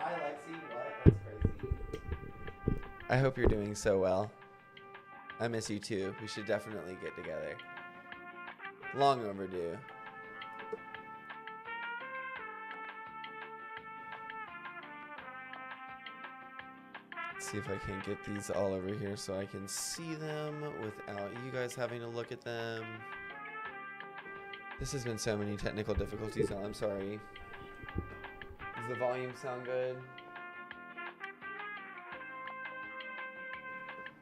Hi, Lexi. What? That's crazy. I hope you're doing so well. I miss you too. We should definitely get together. Long overdue. Let's see if I can get these all over here so I can see them without you guys having to look at them. This has been so many technical difficulties, I'm sorry. Does the volume sound good?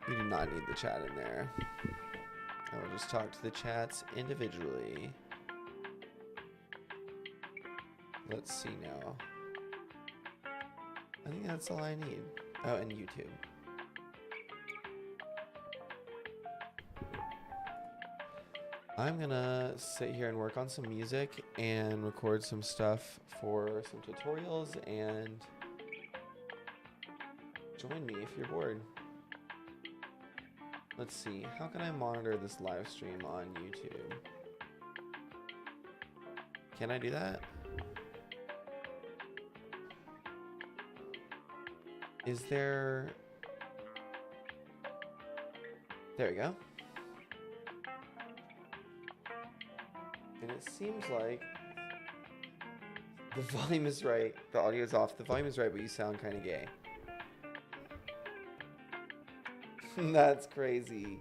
We do not need the chat in there. I will just talk to the chats individually. Let's see now. I think that's all I need. Oh, and YouTube. I'm gonna sit here and work on some music and record some stuff for some tutorials, and join me if you're bored. Let's see, how can I monitor this live stream on YouTube? Can I do that? Is there... There we go. And it seems like the volume is right, the audio is off, the volume is right, but you sound kind of gay. That's crazy.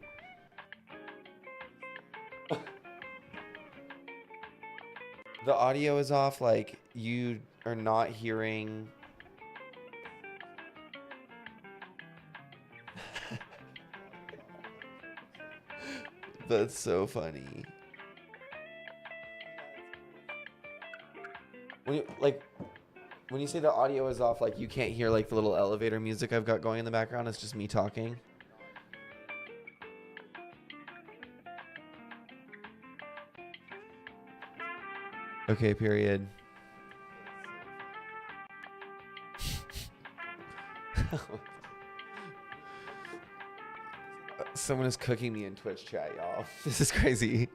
The audio is off, like you are not hearing. That's so funny. When you say the audio is off, like you can't hear like the little elevator music I've got going in the background, it's just me talking. Okay, period. Someone is cooking me in Twitch chat, y'all. This is crazy.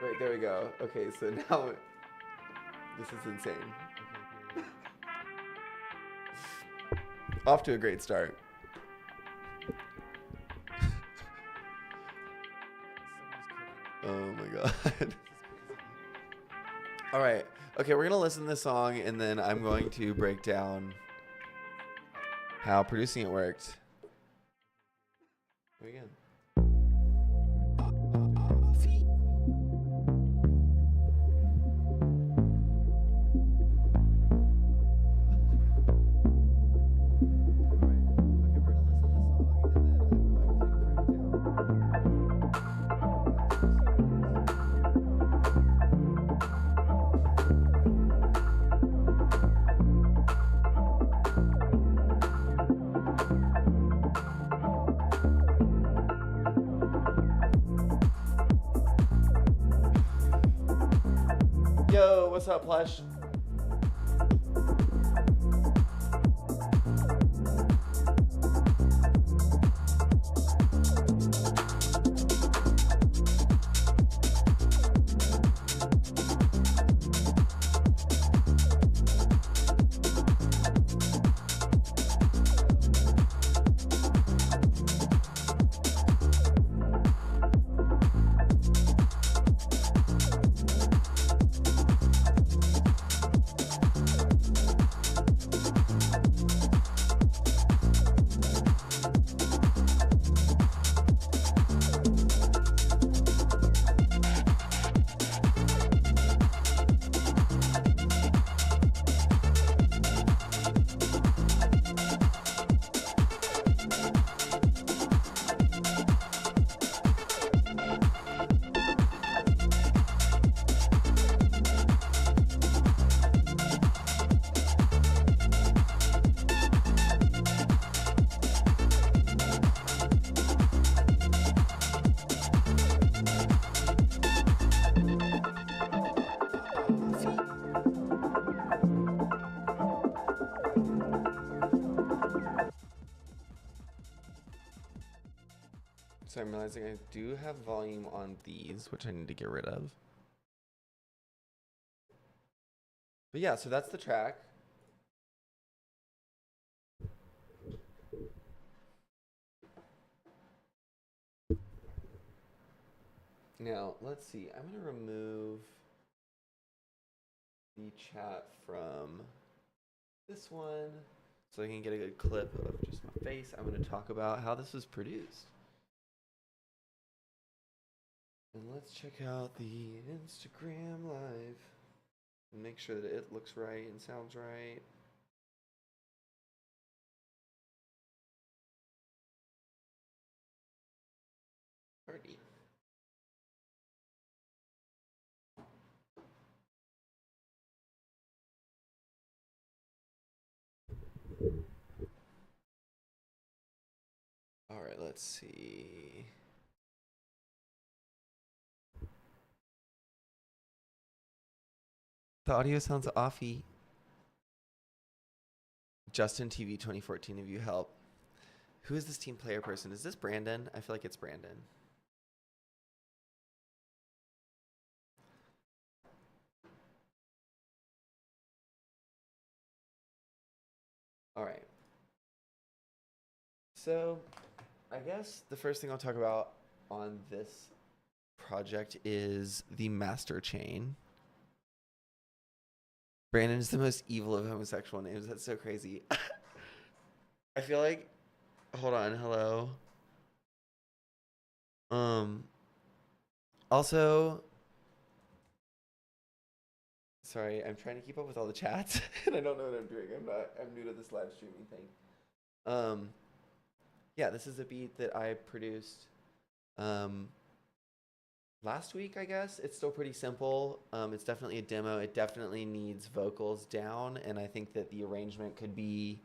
Wait, there we go. Okay, so now this is insane. Off to a great start. Oh my god. All right. Okay, we're going to listen to this song, and then I'm going to break down how producing it worked. Here we go. Yo, what's up, Plush? So I'm realizing I do have volume on these, which I need to get rid of. But yeah, so that's the track. Now, let's see. I'm going to remove the chat from this one so I can get a good clip of just my face. I'm going to talk about how this was produced. And let's check out the Instagram live and make sure that it looks right and sounds right. Party. All right, let's see. The audio sounds offy. Justin TV 2014, if you help. Who is this team player person? Is this Brandon? I feel like it's Brandon. All right. So I guess the first thing I'll talk about on this project is the master chain. Brandon is the most evil of homosexual names. That's so crazy. I feel like, hold on, hello. Also, sorry, I'm trying to keep up with all the chats and I don't know what I'm doing. I'm new to this live streaming thing. Yeah, this is a beat that I produced last week, I guess. It's still pretty simple. It's definitely a demo. It definitely needs vocals down, and I think that the arrangement could be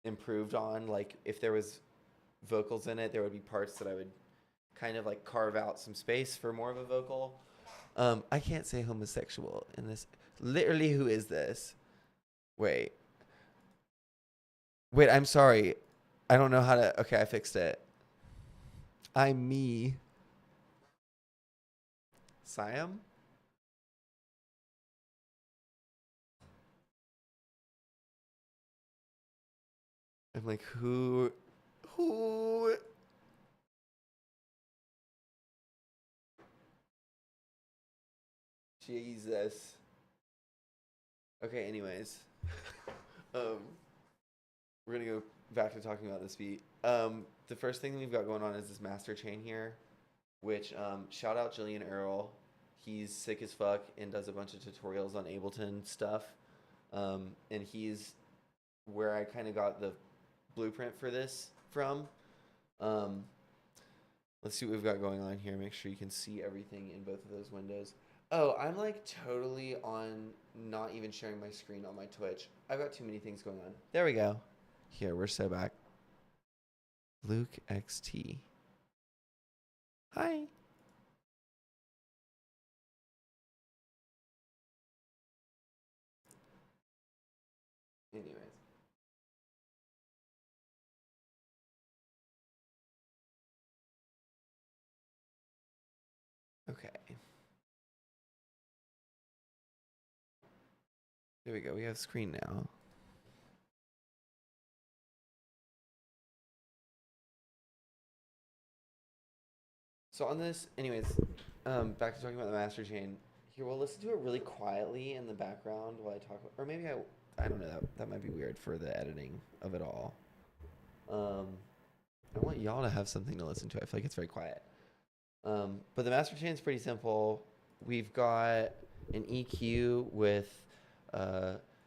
improved on. Like, if there was vocals in it, there would be parts that I would kind of like carve out some space for more of a vocal. I can't say homosexual in this. Literally, who is this? Wait, I'm sorry. I don't know how to. Okay, I fixed it. I'm me. Siam? I'm like, who? Jesus. Okay, anyways. We're gonna go back to talking about this beat. The first thing we've got going on is this master chain here, which shout out Jillian Earl. He's sick as fuck and does a bunch of tutorials on Ableton stuff. And he's where I kind of got the blueprint for this from. Let's see what we've got going on here. Make sure you can see everything in both of those windows. Oh, I'm like totally on not even sharing my screen on my Twitch. I've got too many things going on. There we go. Here, we're so back. Luke XT. Hi. Anyways. Okay. There we go. We have screen now. So on this, anyways, back to talking about the master chain. Here, we'll listen to it really quietly in the background while I talk. Or maybe I don't know. That might be weird for the editing of it all. I want y'all to have something to listen to. I feel like it's very quiet. But the master chain is pretty simple. We've got an EQ with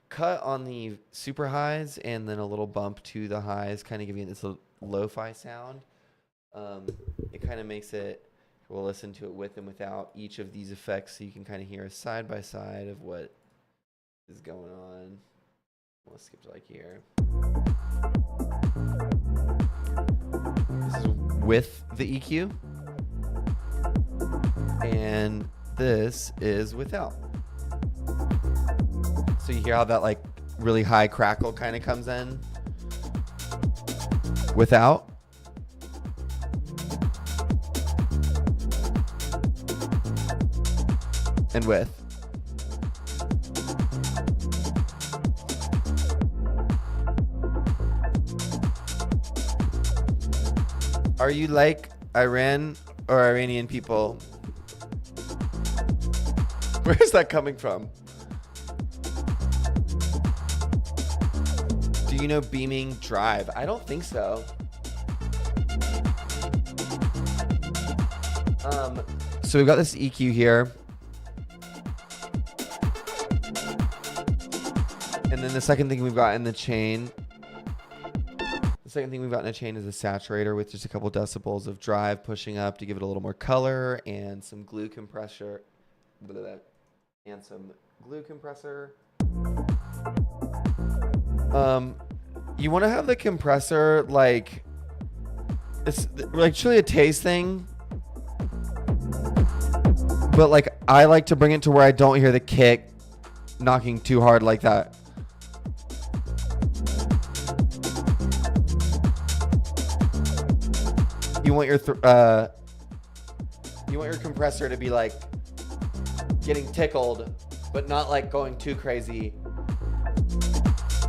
cut on the super highs and then a little bump to the highs, kind of giving it this lo-fi sound. It kind of makes it, we'll listen to it with and without each of these effects so you can kind of hear a side by side of what is going on. We'll skip to like here. This is with the EQ. And this is without. So you hear how that like really high crackle kind of comes in without. And with. Are you like Iran or Iranian people? Where is that coming from? Do you know Beaming Drive? I don't think so. So we've got this EQ here. And then the second thing we've got in the chain. The second thing we've got in the chain is a saturator with just a couple decibels of drive pushing up to give it a little more color and some glue compressor. And some glue compressor. You want to have the compressor like it's like truly a taste thing. But like I like to bring it to where I don't hear the kick knocking too hard like that. You want your compressor to be like getting tickled, but not like going too crazy.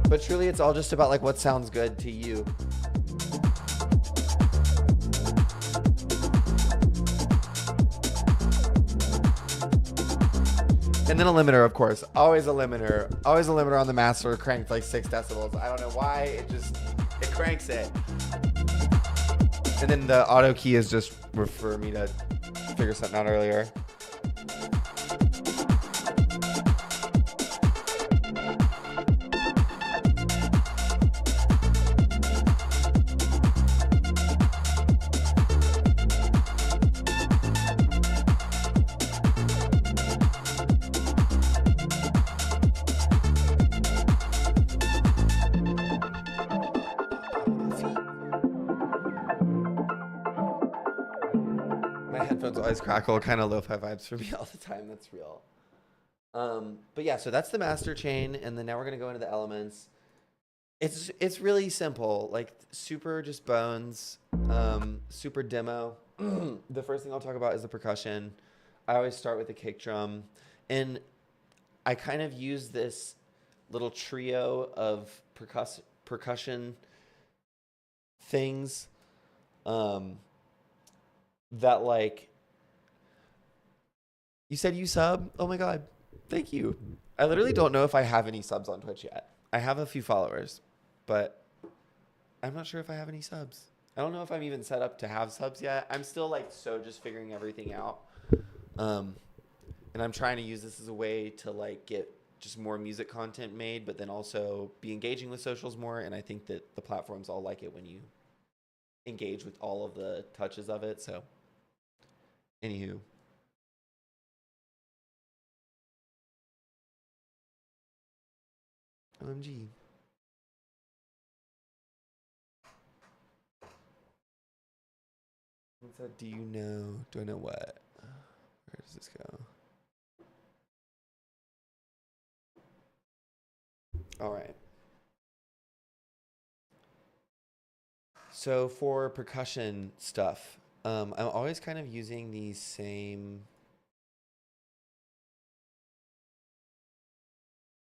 But truly it's all just about like what sounds good to you. And then a limiter, of course. Always a limiter. Always a limiter on the master, cranked like 6 decibels. I don't know why, it cranks it. And then the auto key is just for me to figure something out earlier. Crackle, kind of lo-fi vibes for me all the time. That's real. But yeah, so that's the master chain, and then now we're gonna go into the elements. It's really simple, like super just bones, super demo. The first thing I'll talk about is the percussion. I always start with the kick drum, and I kind of use this little trio of percussion things that like. You said you sub? Oh my God. Thank you. I literally don't know if I have any subs on Twitch yet. I have a few followers, but I'm not sure if I have any subs. I don't know if I'm even set up to have subs yet. I'm still like just figuring everything out. And I'm trying to use this as a way to like get just more music content made, but then also be engaging with socials more. And I think that the platforms all like it when you engage with all of the touches of it. So anywho. OMG. What's that? Do you know? Do I know what? Where does this go? All right. So for percussion stuff, I'm always kind of using these same.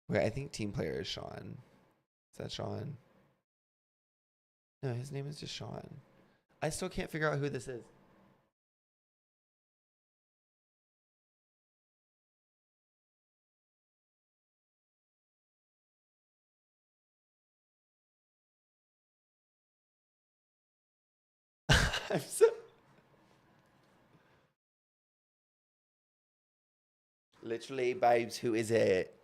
Wait, I think team player is Sean. Is that Sean? No, his name is just Sean. I still can't figure out who this is. I'm so... Literally, babes, who is it?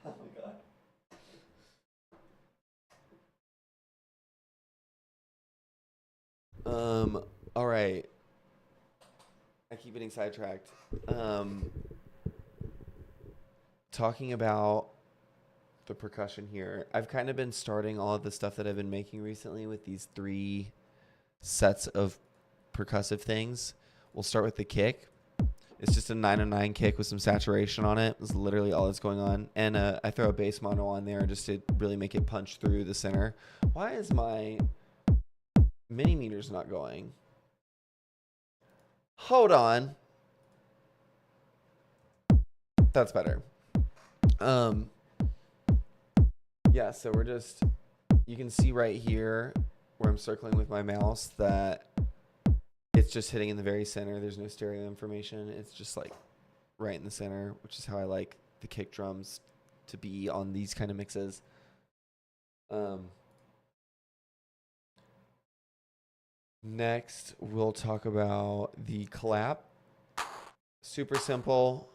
Oh my God. All right. I keep getting sidetracked. Talking about the percussion here. I've kind of been starting all of the stuff that I've been making recently with these 3 sets of percussive things. We'll start with the kick. It's just a 909 kick with some saturation on it. That's literally all that's going on. And I throw a bass mono on there just to really make it punch through the center. Why is my mini meters not going? Hold on. That's better. Yeah, so we're just, you can see right here where I'm circling with my mouse that it's just hitting in the very center. There's no stereo information. It's just like right in the center, which is how I like the kick drums to be on these kind of mixes. Next, we'll talk about the clap. Super simple.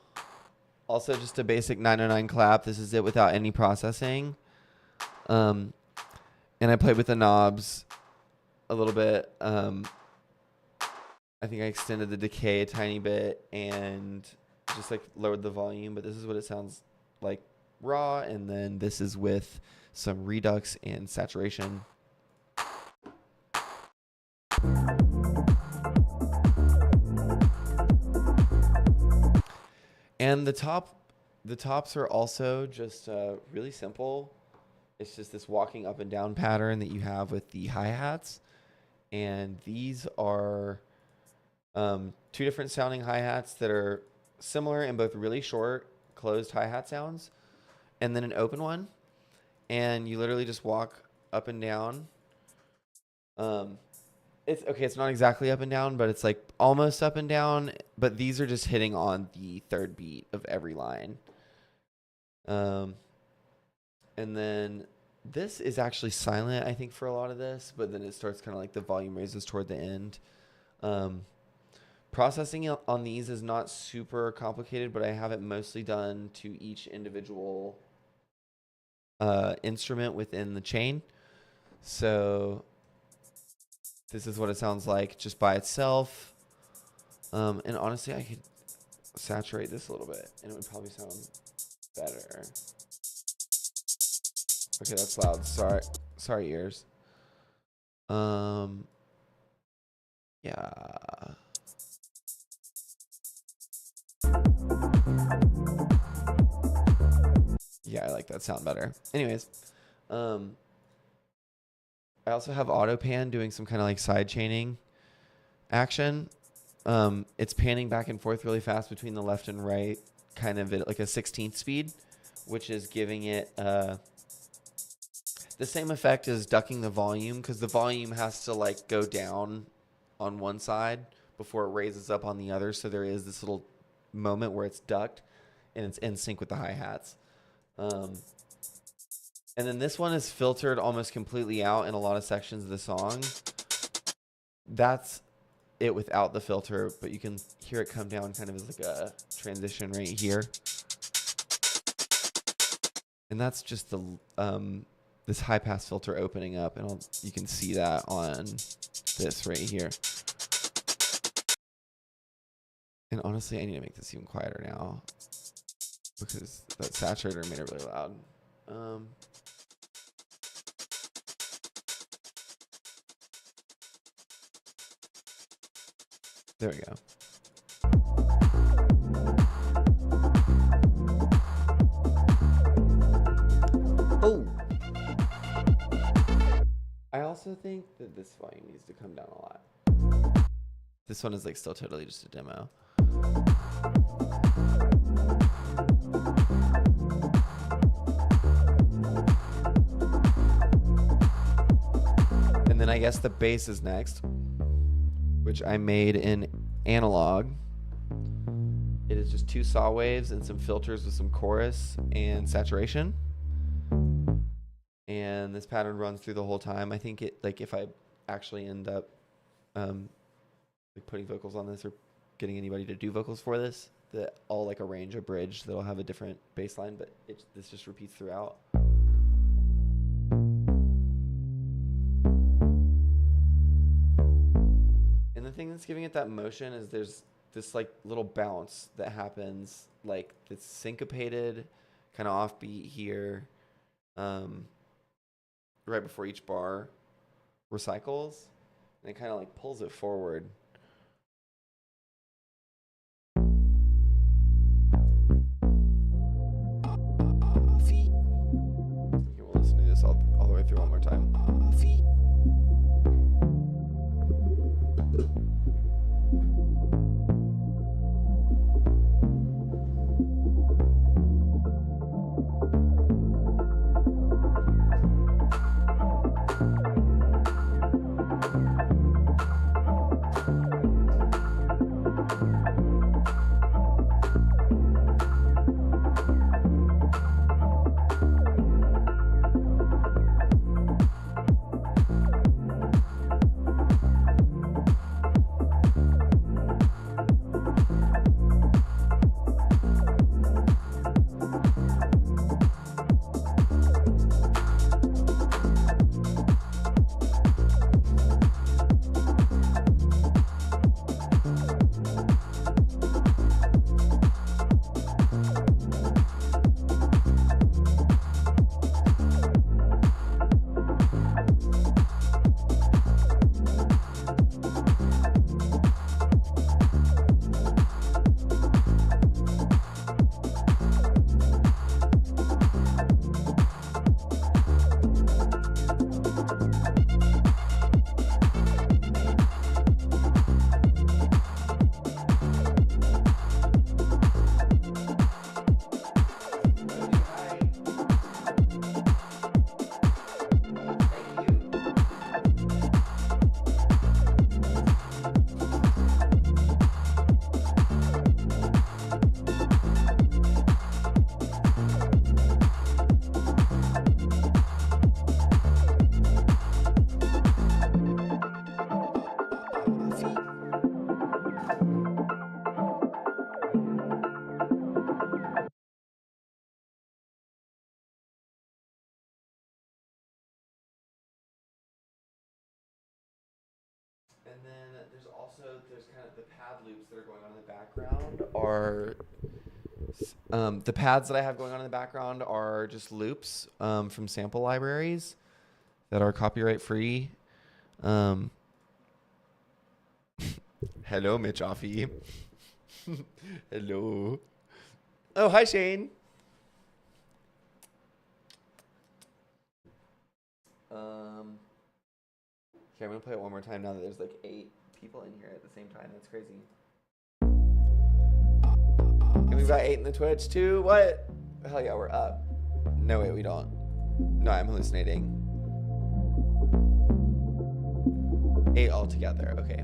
Also just a basic 909 clap. This is it without any processing. And I played with the knobs a little bit. I think I extended the decay a tiny bit and just like lowered the volume, but this is what it sounds like raw. And then this is with some redux and saturation. And the tops are also just really simple. It's just this walking up and down pattern that you have with the hi-hats. And these are two different sounding hi-hats that are similar in both really short closed hi-hat sounds and then an open one. And you literally just walk up and down. It's not exactly up and down, but it's like almost up and down. But these are just hitting on the third beat of every line. And then this is actually silent, I think, for a lot of this, but then it starts kind of like the volume raises toward the end. Processing on these is not super complicated, but I have it mostly done to each individual instrument within the chain. So this is what it sounds like just by itself. And honestly, I could saturate this a little bit and it would probably sound better. Okay, that's loud. Sorry, ears. Yeah. Yeah, I like that sound better. Anyways, I also have auto pan doing some kind of like side chaining action. It's panning back and forth really fast between the left and right, kind of at like a 16th speed, which is giving it the same effect as ducking the volume, because the volume has to like go down on one side before it raises up on the other. So there is this little moment where it's ducked and it's in sync with the hi-hats. And then this one is filtered almost completely out in a lot of sections of the song. That's it without the filter, but you can hear it come down kind of as like a transition right here. And that's just the this high pass filter opening up, and you can see that on this right here. And honestly, I need to make this even quieter now because that saturator made it really loud. There we go. Oh! I also think that this volume needs to come down a lot. This one is like still totally just a demo. And then I guess the bass is next, which I made in analog. It is just 2 saw waves and some filters with some chorus and saturation. And this pattern runs through the whole time. I think it, like, if I actually end up like putting vocals on this or getting anybody to do vocals for this, that I'll like arrange a bridge that'll have a different bass line, but this just repeats throughout. And the thing that's giving it that motion is there's this like little bounce that happens, like it's syncopated, kind of offbeat here, right before each bar recycles, and it kind of like pulls it forward. We'll listen to this all the way through one more time. And then there's kind of the pad loops that are going on in the background are the pads that I have going on in the background are just loops from sample libraries that are copyright free. Hello, Mitch Offie. Hello. Oh, hi, Shane. Okay, I'm gonna play it one more time now that there's like 8 people in here at the same time. That's crazy. And we've got 8 in the Twitch too. What? Hell yeah, we're up. No, wait, we don't. No, I'm hallucinating. 8 altogether. Okay.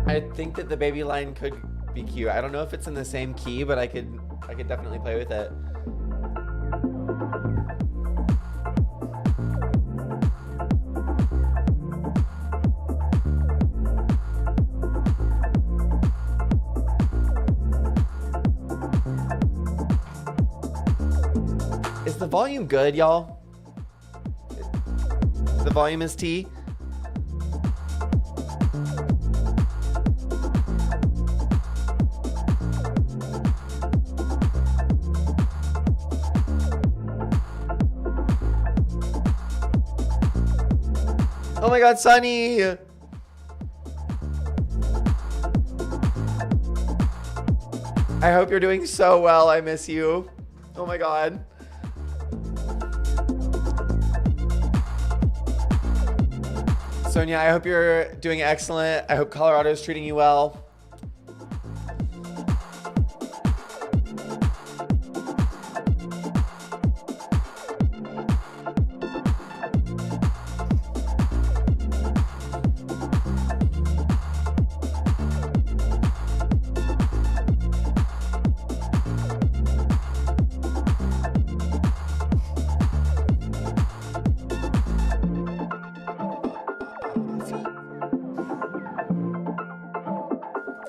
I think that the baby line could be cute. I don't know if it's in the same key, but I could definitely play with it. Is the volume good, y'all? The volume is T. Oh my God, Sunny! I hope you're doing so well. I miss you. Oh my God. Sonia, I hope you're doing excellent. I hope Colorado is treating you well.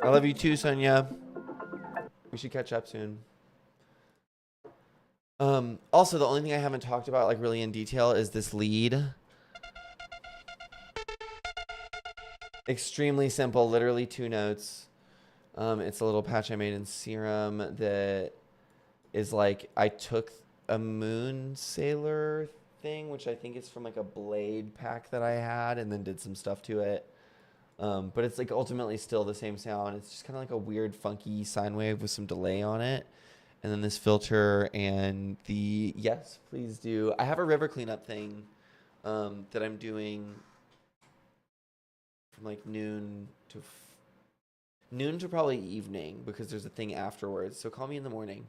I love you too, Sonia. We should catch up soon. Also, the only thing I haven't talked about, like, really in detail is this lead. Extremely simple, literally 2 notes. It's a little patch I made in Serum that is like, I took a Moon Sailor thing, which I think is from like a Blade pack that I had, and then did some stuff to it. But it's like ultimately still the same sound. It's just kind of like a weird funky sine wave with some delay on it. And then this filter and the, yes, please do. I have a river cleanup thing that I'm doing from like noon to probably evening, because there's a thing afterwards. So call me in the morning.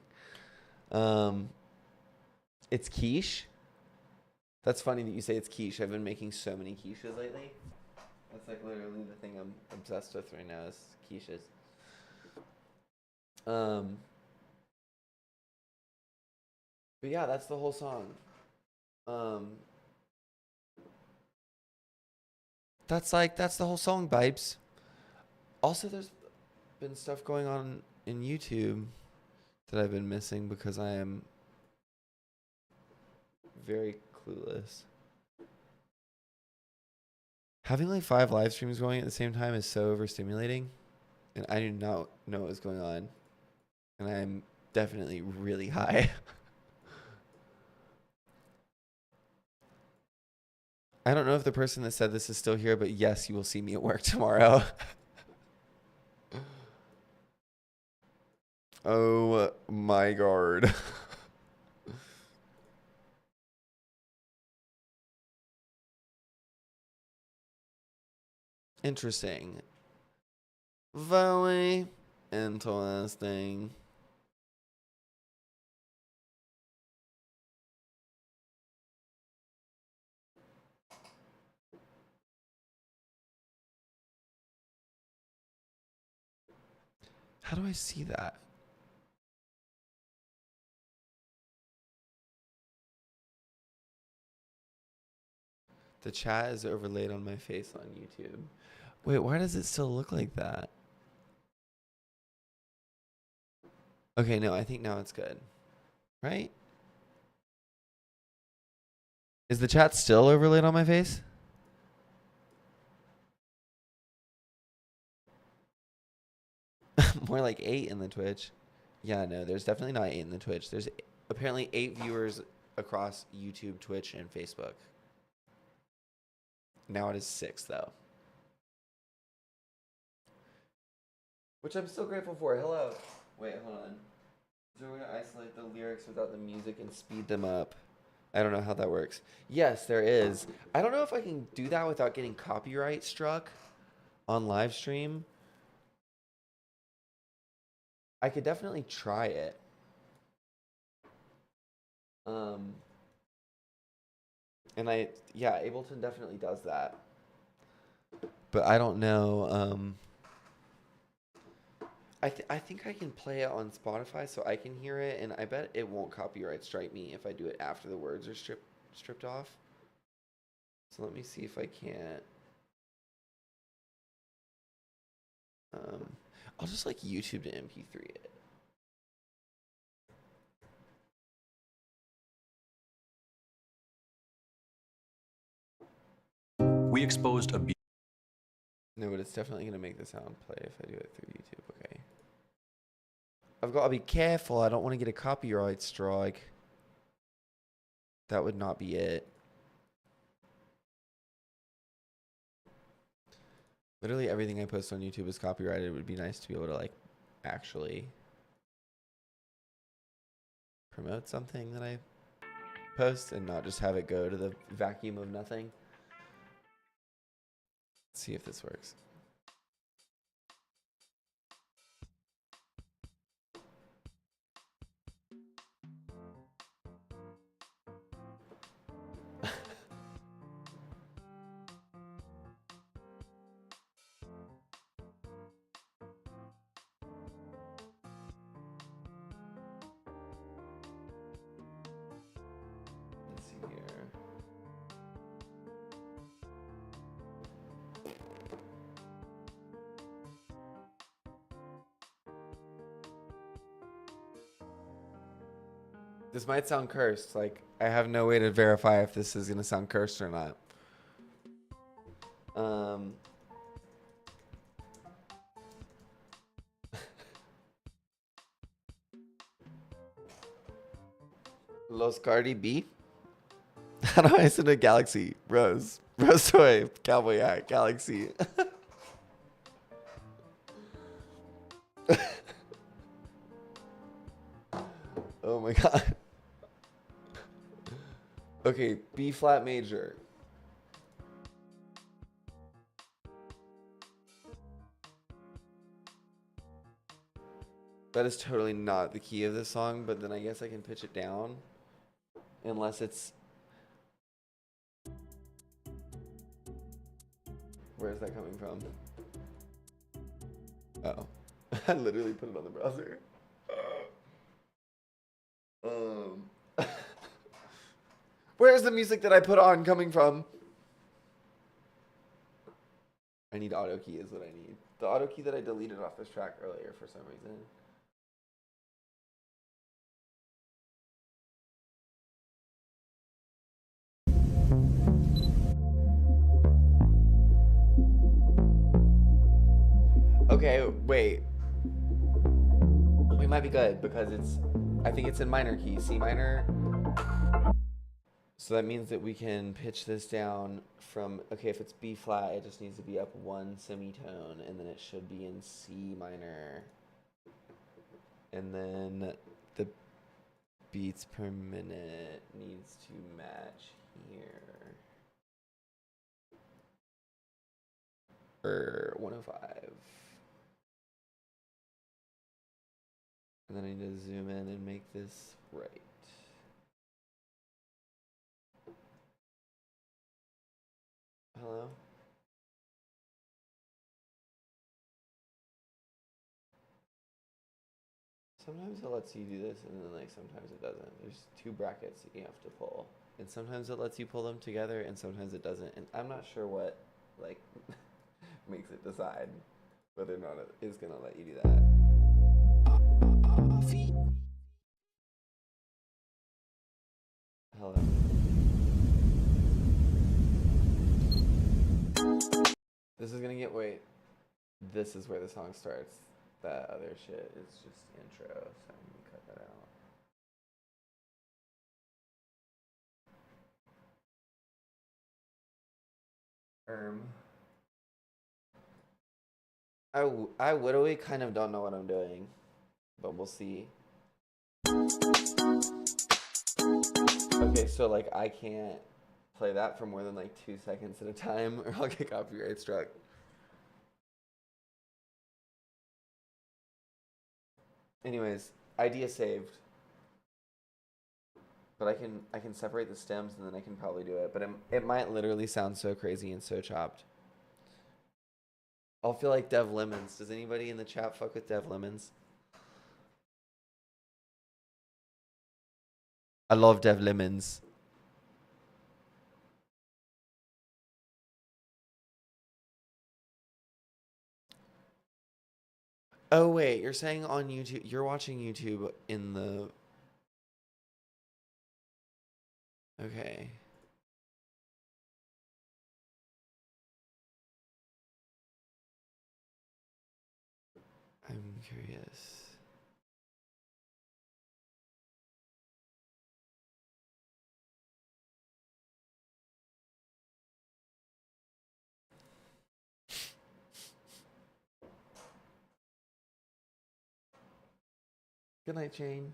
It's quiche. That's funny that you say it's quiche. I've been making so many quiches lately. That's like literally the thing I'm obsessed with right now is quiches. But yeah, that's the whole song. That's the whole song, babes. Also, there's been stuff going on in YouTube that I've been missing because I am very clueless. Having like 5 live streams going at the same time is so overstimulating, and I do not know what's going on, and I'm definitely really high. I don't know if the person that said this is still here, but yes, you will see me at work tomorrow. Oh my God. Interesting. Very interesting. How do I see that? The chat is overlaid on my face on YouTube. Wait, why does it still look like that? Okay, no, I think now it's good. Right? Is the chat still overlaid on my face? More like 8 in the Twitch. Yeah, no, there's definitely not 8 in the Twitch. There's apparently 8 viewers across YouTube, Twitch, and Facebook. Now it is 6, though. Which I'm still grateful for. Hello. Wait, hold on. Is there a way to isolate the lyrics without the music and speed them up? I don't know how that works. Yes, there is. I don't know if I can do that without getting copyright struck on live stream. I could definitely try it. And Ableton definitely does that. But I don't know. I think I can play it on Spotify so I can hear it, and I bet it won't copyright strike me if I do it after the words are stripped off. So let me see if I can't. I'll just like YouTube to MP3 it. We exposed a. No, but it's definitely gonna make the sound play if I do it through YouTube. Okay. I've got to be careful. I don't want to get a copyright strike. That would not be it. Literally everything I post on YouTube is copyrighted. It would be nice to be able to like actually promote something that I post and not just have it go to the vacuum of nothing. Let's see if this works. Let's see here. This might sound cursed. Like, I have no way to verify if this is going to sound cursed or not. Los Cardi B? How do I send a Galaxy? Rose. Rose Toy. Cowboy hat. Galaxy. Oh my god. Okay, B flat major. That is totally not the key of this song, but then I guess I can pitch it down. Unless it's... Where is that coming from? Oh. I literally put it on the browser. Where's the music that I put on coming from? I need auto key is what I need. The auto key that I deleted off this track earlier for some reason. Okay, wait. We might be good because I think it's in minor key, C minor. So that means that we can pitch this down from, okay, if it's B flat, it just needs to be up one semitone, and then it should be in C minor. And then the beats per minute needs to match here. 105. And then I need to zoom in and make this right. Hello? Sometimes it lets you do this, and then like sometimes it doesn't. There's two brackets that you have to pull. And sometimes it lets you pull them together, and sometimes it doesn't. And I'm not sure what like makes it decide whether or not it is gonna let you do that. Hello. This is gonna get, wait. This is where the song starts. That other shit is just intro, so I'm gonna cut that out. I literally kind of don't know what I'm doing, but we'll see. Okay, so like I can't play that for more than like 2 seconds at a time or I'll get copyright struck. Anyways, idea saved. But I can separate the stems and then I can probably do it. But it might literally sound so crazy and so chopped. I'll feel like Dev Lemons. Does anybody in the chat fuck with Dev Lemons? I love Dev Lemons. Oh wait, you're saying on YouTube, you're watching YouTube in the... Okay. I'm curious. Good night, Jane.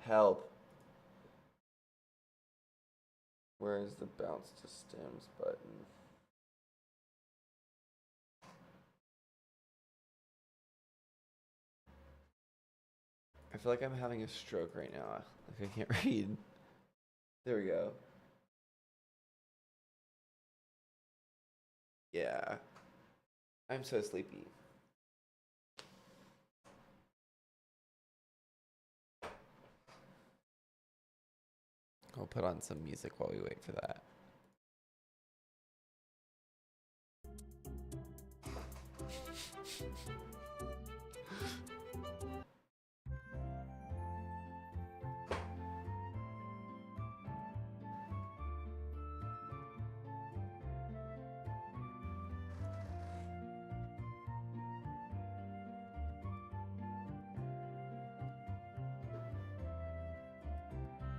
Help. Where is the bounce to stems button? I feel like I'm having a stroke right now. Like I can't read. There we go. Yeah. I'm so sleepy. I'll put on some music while we wait for that.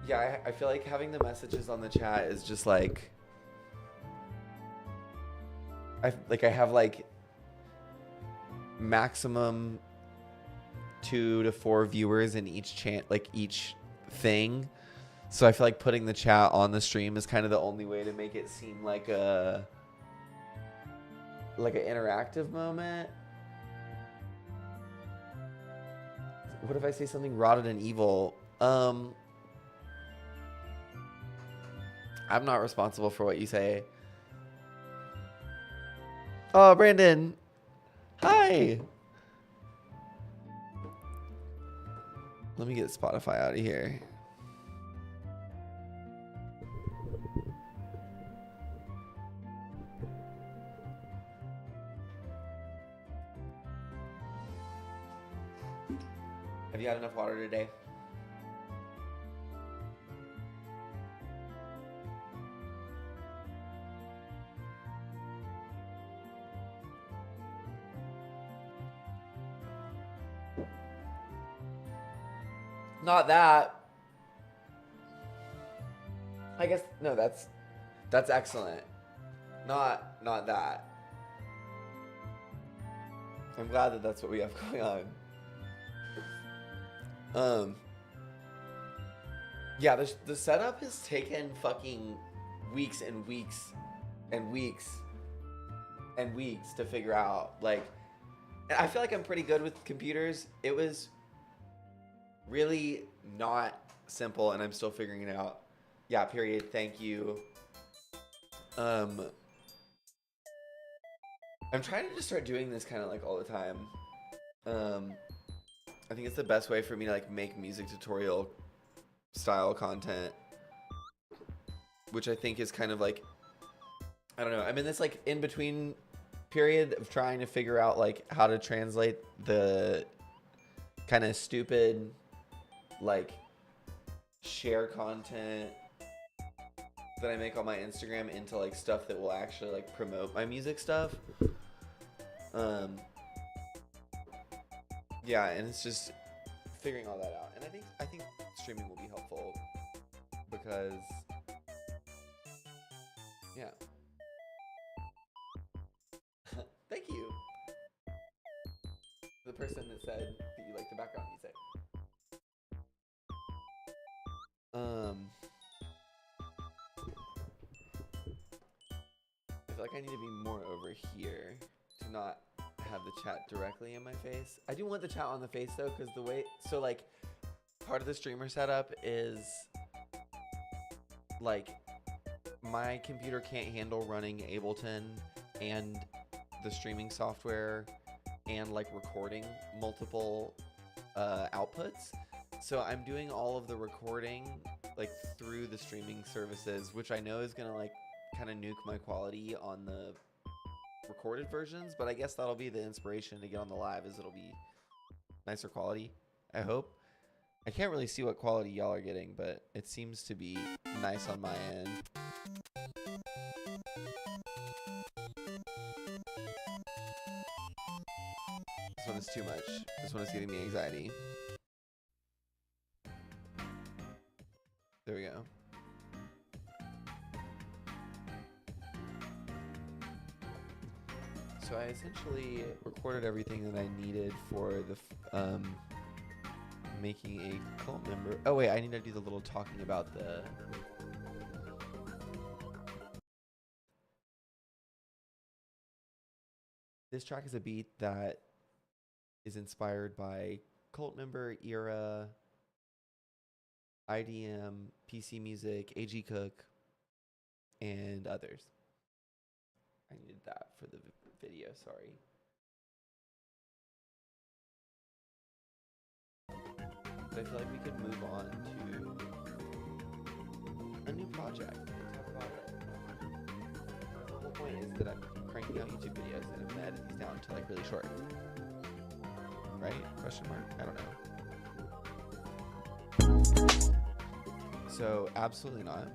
Yeah, I feel like having the messages on the chat is just like... I have like maximum 2 to 4 viewers in each each thing. So I feel like putting the chat on the stream is kind of the only way to make it seem like an interactive moment. What if I say something rotted and evil? I'm not responsible for what you say. Oh, Brandon. Hi. Let me get Spotify out of here. Have you had enough water today? Not that. I guess no, that's excellent. Not that. I'm glad that that's what we have going on. Yeah, the setup has taken fucking weeks and weeks and weeks and weeks to figure out. Like, I feel like I'm pretty good with computers. It was really not simple, and I'm still figuring it out. Yeah, period. Thank you. I'm trying to just start doing this kind of like all the time. I think it's the best way for me to like make music tutorial style content, which I think is kind of like I don't know. I'm in this like in between period of trying to figure out like how to translate the kind of stupid like share content that I make on my Instagram into like stuff that will actually like promote my music stuff. Um yeah, and it's just figuring all that out. And I think streaming will be helpful because yeah. Thank you. The person that said that you like the background music. I feel like I need to be more over here to not have the chat directly in my face. I do want the chat on the face though, because the way, so like part of the streamer setup is like my computer can't handle running Ableton and the streaming software and like recording multiple outputs. So I'm doing all of the recording like through the streaming services, which I know is gonna like kind of nuke my quality on the recorded versions, but I guess that'll be the inspiration to get on the live, is it'll be nicer quality, I hope. I can't really see what quality y'all are getting, but it seems to be nice on my end. This one is too much. This one is giving me anxiety. There we go. So I essentially recorded everything that I needed for the making a cult member. Oh wait, I need to do the little talking about the. This track is a beat that is inspired by cult member era, IDM, PC music, AG Cook, and others. I needed that for the video, sorry. But I feel like we could move on to a new project and talk about it. The whole point is that I'm cranking out YouTube videos and I'm gonna edit these down to like really short. Right? Question mark? I don't know. So absolutely not.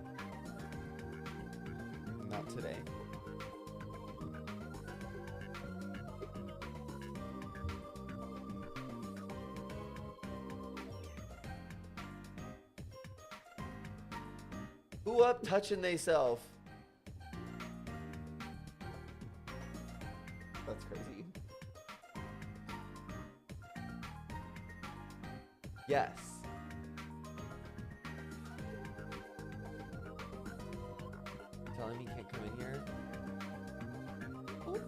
Not today. Who up touching they self? That's crazy. Yes. Telling me you can't come in here? Ooh.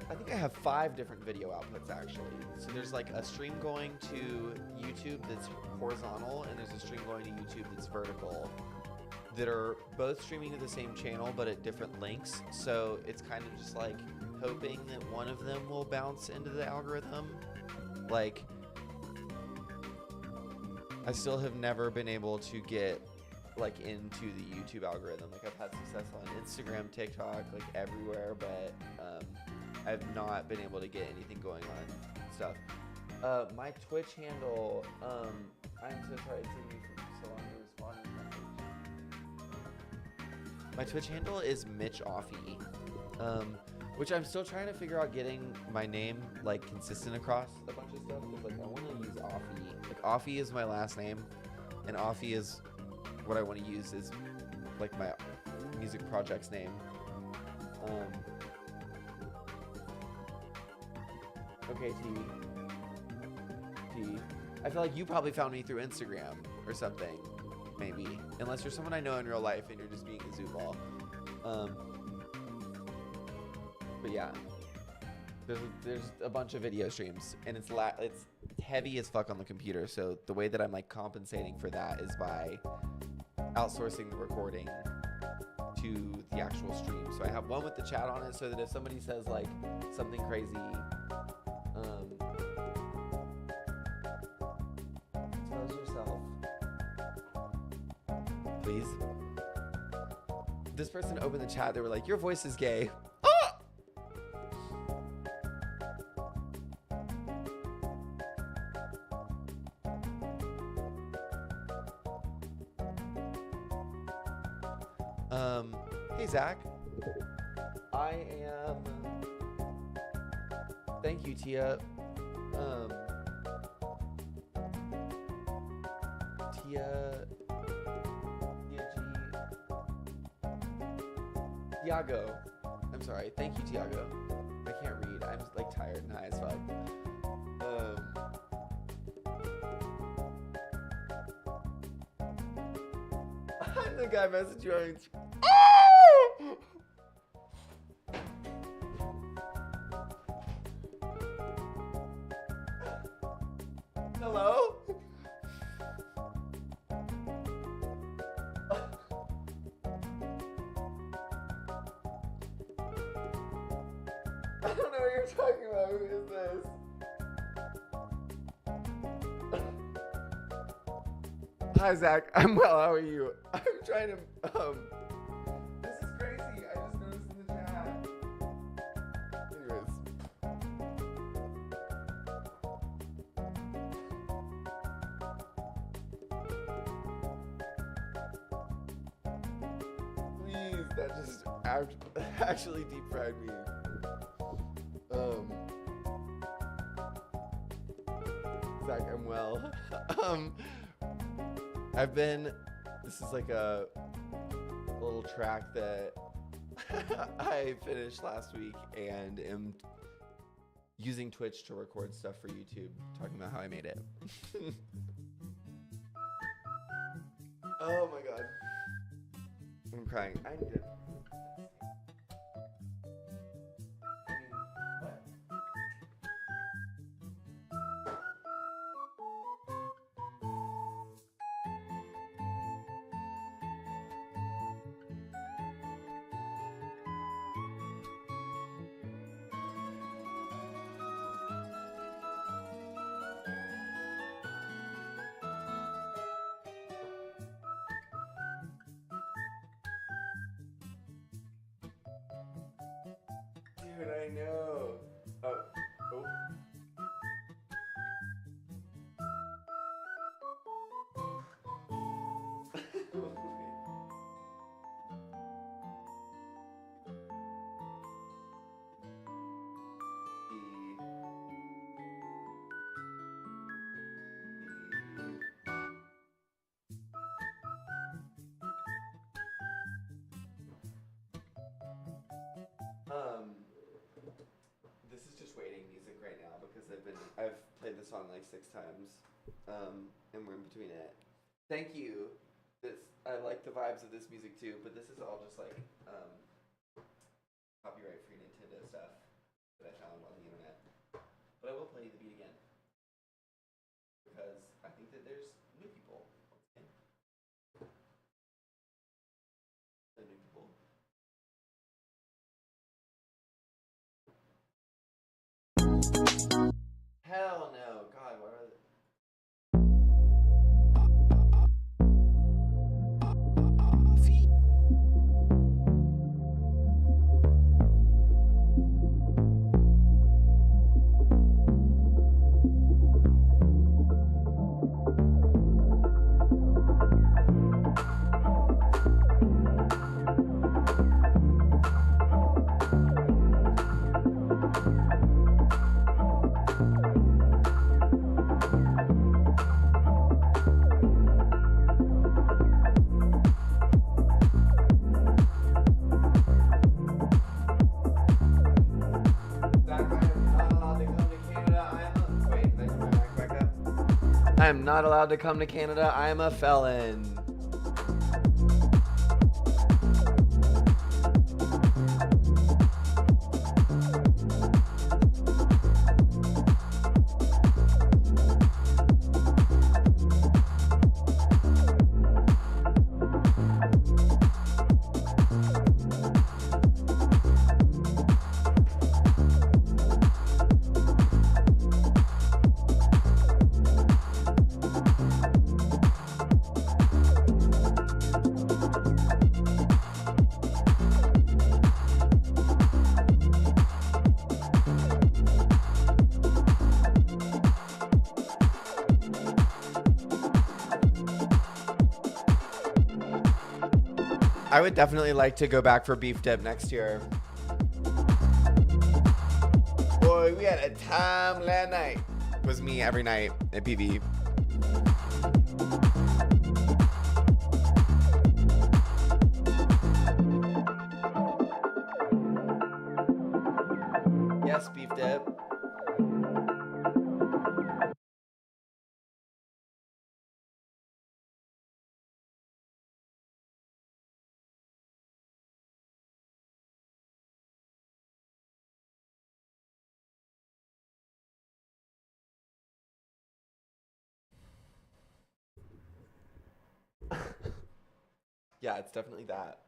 I think I have 5 different video outputs actually. So there's like a stream going to YouTube that's horizontal, and there's a stream going to YouTube that's vertical, that are both streaming to the same channel but at different links. So it's kind of just like hoping that one of them will bounce into the algorithm. Like, I still have never been able to get like into the YouTube algorithm. Like I've had success on Instagram, TikTok, like everywhere, but I've not been able to get anything going on stuff. My Twitch handle, I'm so sorry it's taking me so long to respond to this message. My Twitch handle is Mitch Offie, which I'm still trying to figure out getting my name like consistent across a bunch of stuff. Cause like I want to use Offie. Like Offie is my last name, and Offie is what I want to use is like my music project's name. Okay, T. I feel like you probably found me through Instagram or something, maybe. Unless you're someone I know in real life and you're just being a zooball. But yeah, there's a bunch of video streams, and it's heavy as fuck on the computer. So the way that I'm like compensating for that is by outsourcing the recording to the actual stream. So I have one with the chat on it, so that if somebody says like something crazy, expose yourself. please. This person opened the chat. They were like, your voice is gay. Hey, Zach. I am... Thank you, Tia. Tiago. I'm sorry. Thank you, Tiago. I can't read. I'm like tired and high as fuck. I'm the guy messaging you on... Oh! Hello? I don't know what you're talking about. Who is this? Hi, Zach. I'm well. How are you? I'm trying to, this is crazy. I just noticed in the chat. Anyways. Please, that just actually deep fried me. Zach, I'm well. This is like a little track that I finished last week and am using Twitch to record stuff for YouTube, talking about how I made it. Oh my god. I'm crying. I need to... Dude, I know. Oh. This is just waiting music right now because I've played the song like 6 times, and we're in between it. Thank you. I like the vibes of this music too, but this is all just like copyright free Nintendo stuff that I found on the internet. But I will play you the beat again because I think that there's new people. The new people. Hell no. God, what are they? I am not allowed to come to Canada. I am a felon. I would definitely like to go back for beef dip next year. Boy, we had a time last night. It was me every night at PV. Yes, beef dip. Yeah, it's definitely that.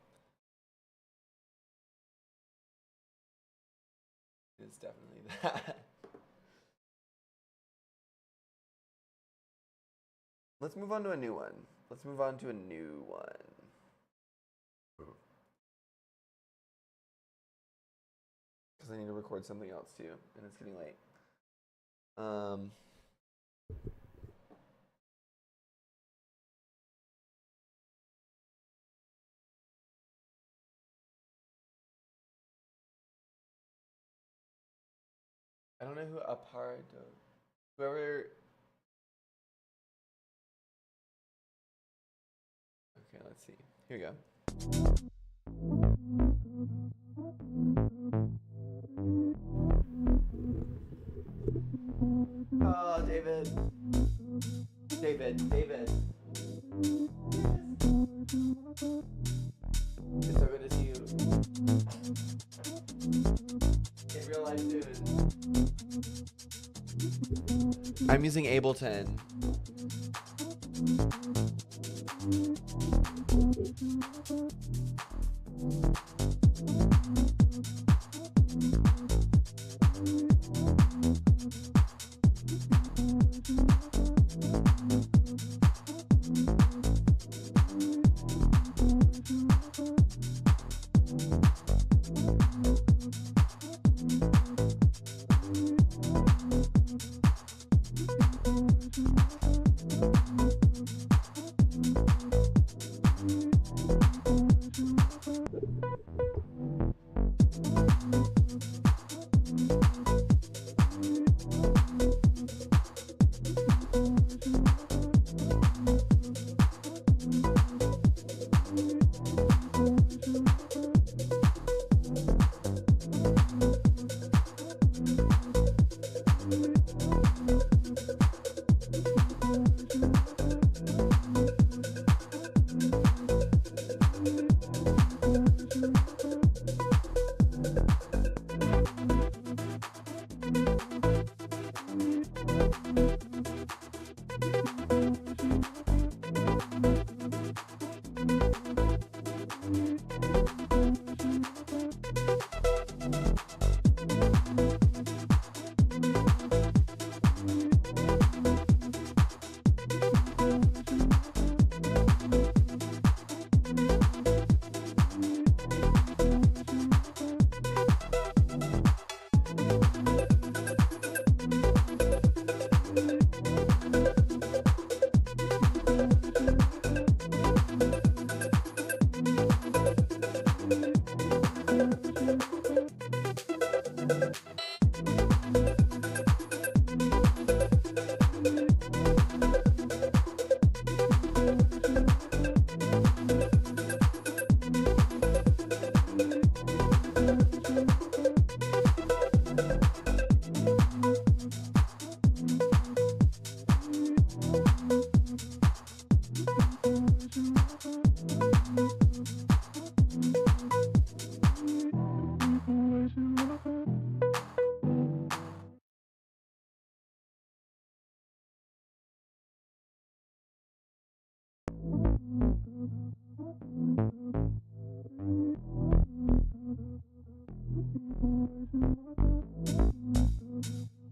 It's definitely that. Let's move on to a new one. Let's move on to a new one. Because I need to record something else too, and it's getting late. I don't know who Apardo. Whoever. Okay, let's see. Here we go. Oh, David. David. It's so good to see you. In real life, dude. I'm using Ableton.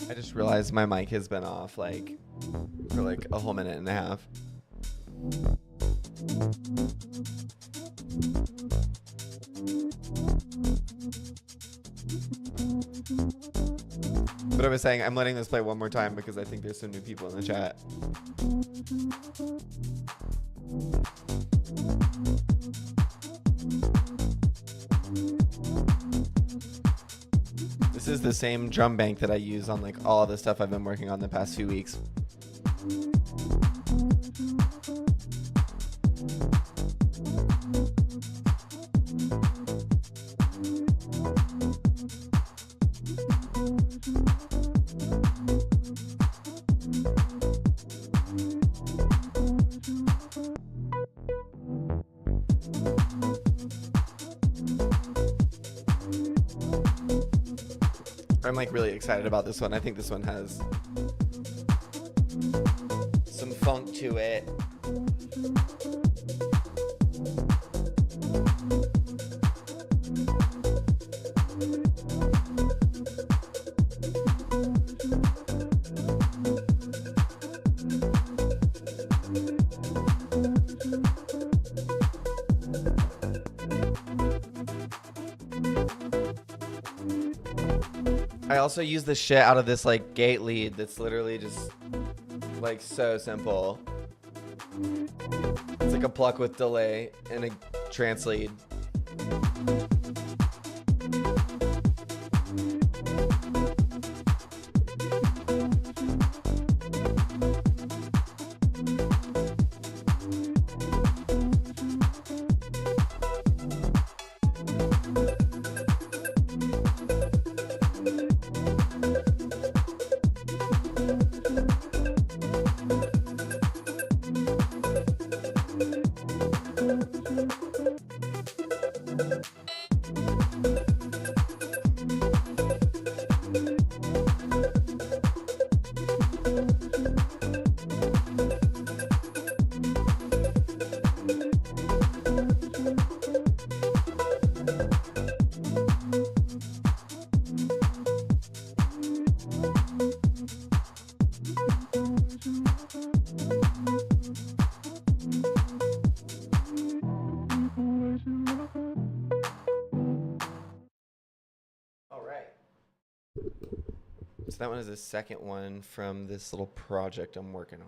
I just realized my mic has been off for a whole minute and a half. But I was saying I'm letting this play one more time because I think there's some new people in the chat. is the same drum bank that I use on like all of the stuff I've been working on the past few weeks. I'm like really excited about this one. I think this one has some funk to it. I also use the shit out of this like gate lead that's literally just like so simple. It's like a pluck with delay and a trance lead. So that one is the second one from this little project I'm working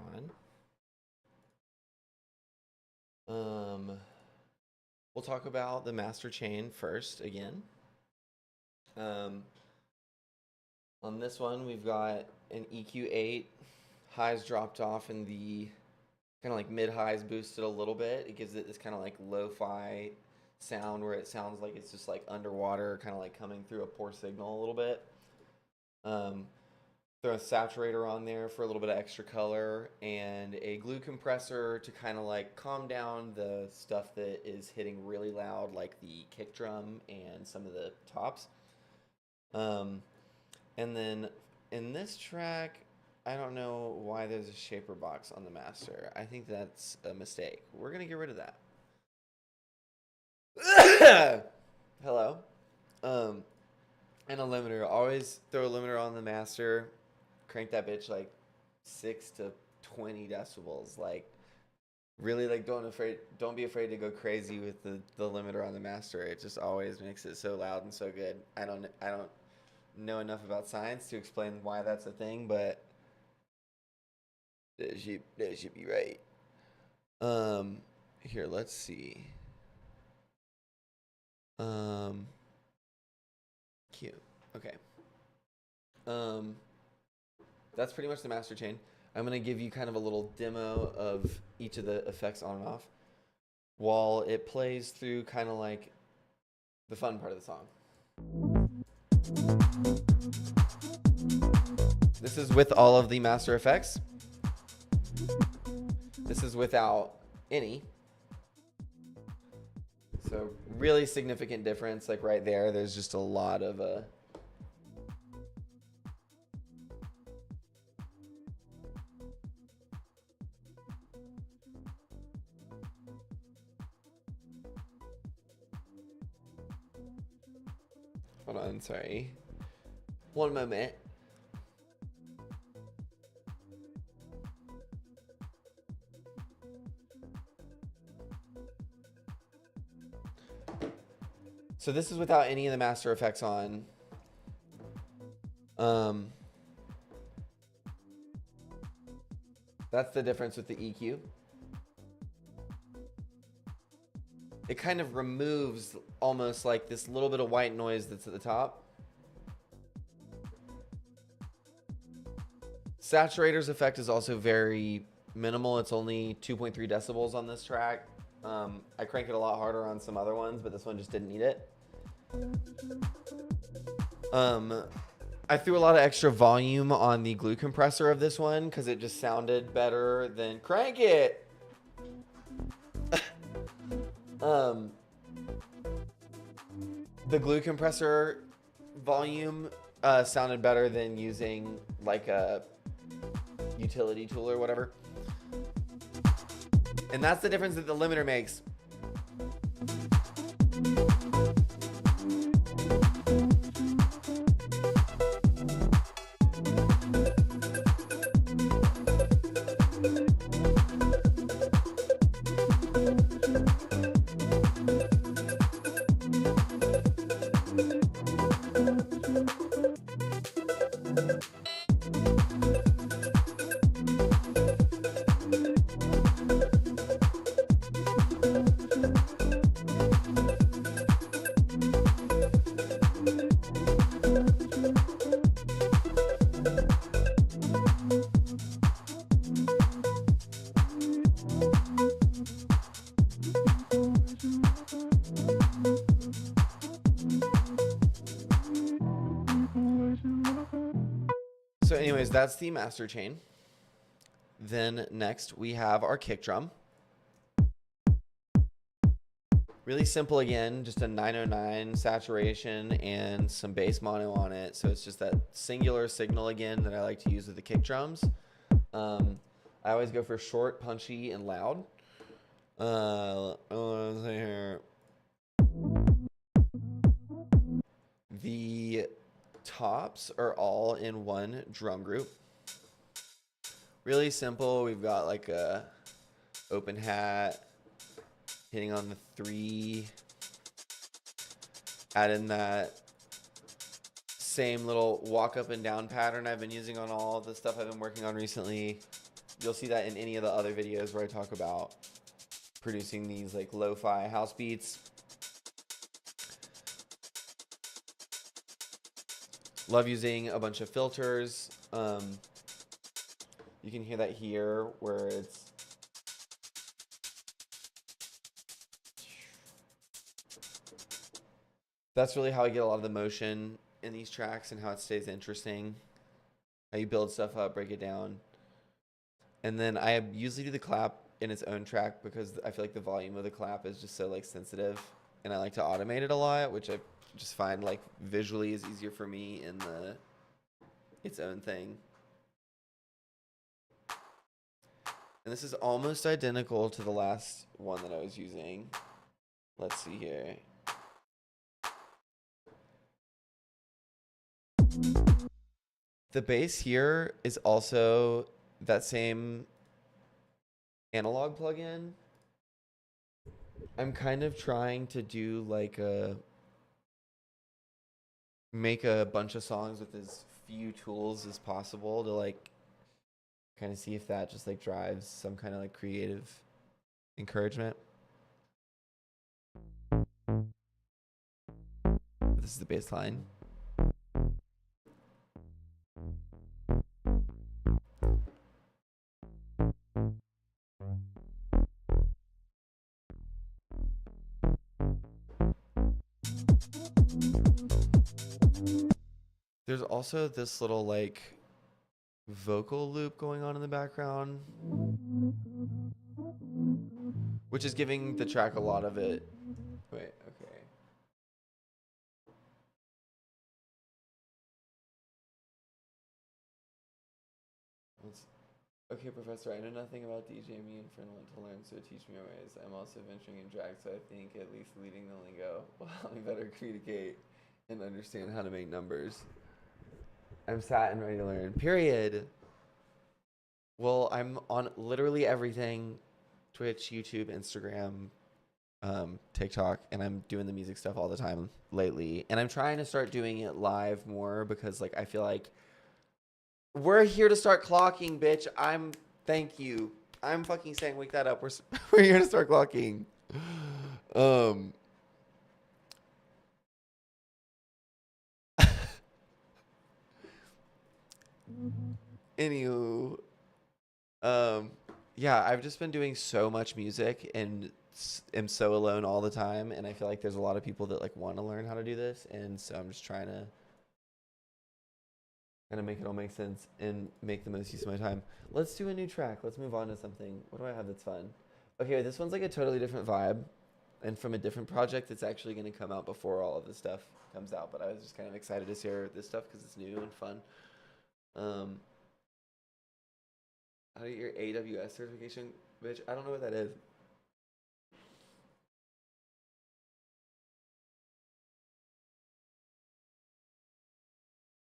on. We'll talk about the master chain first again. On this one, we've got an EQ8, highs dropped off and the kind of like mid-highs boosted a little bit. It gives it this kind of like lo-fi sound where it sounds like it's just like underwater, kind of like coming through a poor signal a little bit. Throw a saturator on there for a little bit of extra color and a glue compressor to kind of like calm down the stuff that is hitting really loud, like the kick drum and some of the tops. And then in this track, I don't know why there's a shaper box on the master. I think that's a mistake. We're gonna get rid of that. Hello. And a limiter. Always throw a limiter on the master. Crank that bitch like 6 to 20 decibels. Like really, like don't be afraid to go crazy with the limiter on the master. It just always makes it so loud and so good. I don't know enough about science to explain why that's a thing, but that should be right. Here, let's see. Cute. Okay. That's pretty much the master chain. I'm going to give you kind of a little demo of each of the effects on and off while it plays through kind of like the fun part of the song. This is with all of the master effects. This is without any. So really significant difference, like right there. There's just a lot of hold on, sorry. One moment. So this is without any of the master effects on. That's the difference with the EQ. It kind of removes almost like this little bit of white noise that's at the top. Saturator's effect is also very minimal. It's only 2.3 decibels on this track. I crank it a lot harder on some other ones, but this one just didn't need it. I threw a lot of extra volume on the glue compressor of this one because it just sounded better than crank it. The glue compressor volume sounded better than using like a utility tool or whatever. And that's the difference that the limiter makes. So anyways, that's the master chain. Then next we have our kick drum. Really simple again, just a 909 saturation and some bass mono on it. So it's just that singular signal again that I like to use with the kick drums. I always go for short, punchy, and loud. What was I here? The tops are all in one drum group. Really simple. We've got like a open hat, hitting on the 3, add in that same little walk up and down pattern I've been using on all the stuff I've been working on recently. You'll see that in any of the other videos where I talk about producing these like lo-fi house beats. Love using a bunch of filters. You can hear that here where it's that's really how I get a lot of the motion in these tracks and how it stays interesting. How you build stuff up, break it down. And then I usually do the clap in its own track because I feel like the volume of the clap is just so like sensitive, and I like to automate it a lot, which I just find like visually is easier for me in its own thing. And this is almost identical to the last one that I was using. Let's see here. The bass here is also that same analog plugin. I'm kind of trying to do like make a bunch of songs with as few tools as possible to like kind of see if that just like drives some kind of like creative encouragement. This is the bass line. There's also this little like vocal loop going on in the background, which is giving the track a lot of it. Wait, okay. Okay, Professor, I know nothing about DJing and want to learn, so teach me your ways. I'm also venturing in drag, so I think at least leading the lingo will help me better communicate and understand how to make numbers. I'm sat and ready to learn. Period. Well, I'm on literally everything. Twitch, YouTube, Instagram, TikTok, and I'm doing the music stuff all the time lately. And I'm trying to start doing it live more because like I feel like we're here to start clocking, bitch. Thank you. I'm fucking saying wake that up. We're here to start clocking. Anywho, um, yeah, I've just been doing so much music and am so alone all the time, and I feel like there's a lot of people that like want to learn how to do this, and so I'm just trying to kind of make it all make sense and make the most use of my time. Let's do a new track. Let's move on to something. What do I have that's fun? Okay, this one's like a totally different vibe and from a different project that's actually going to come out before all of this stuff comes out, but I was just kind of excited to share this stuff because it's new and fun. Um, how do you get your AWS certification, bitch? I don't know what that is.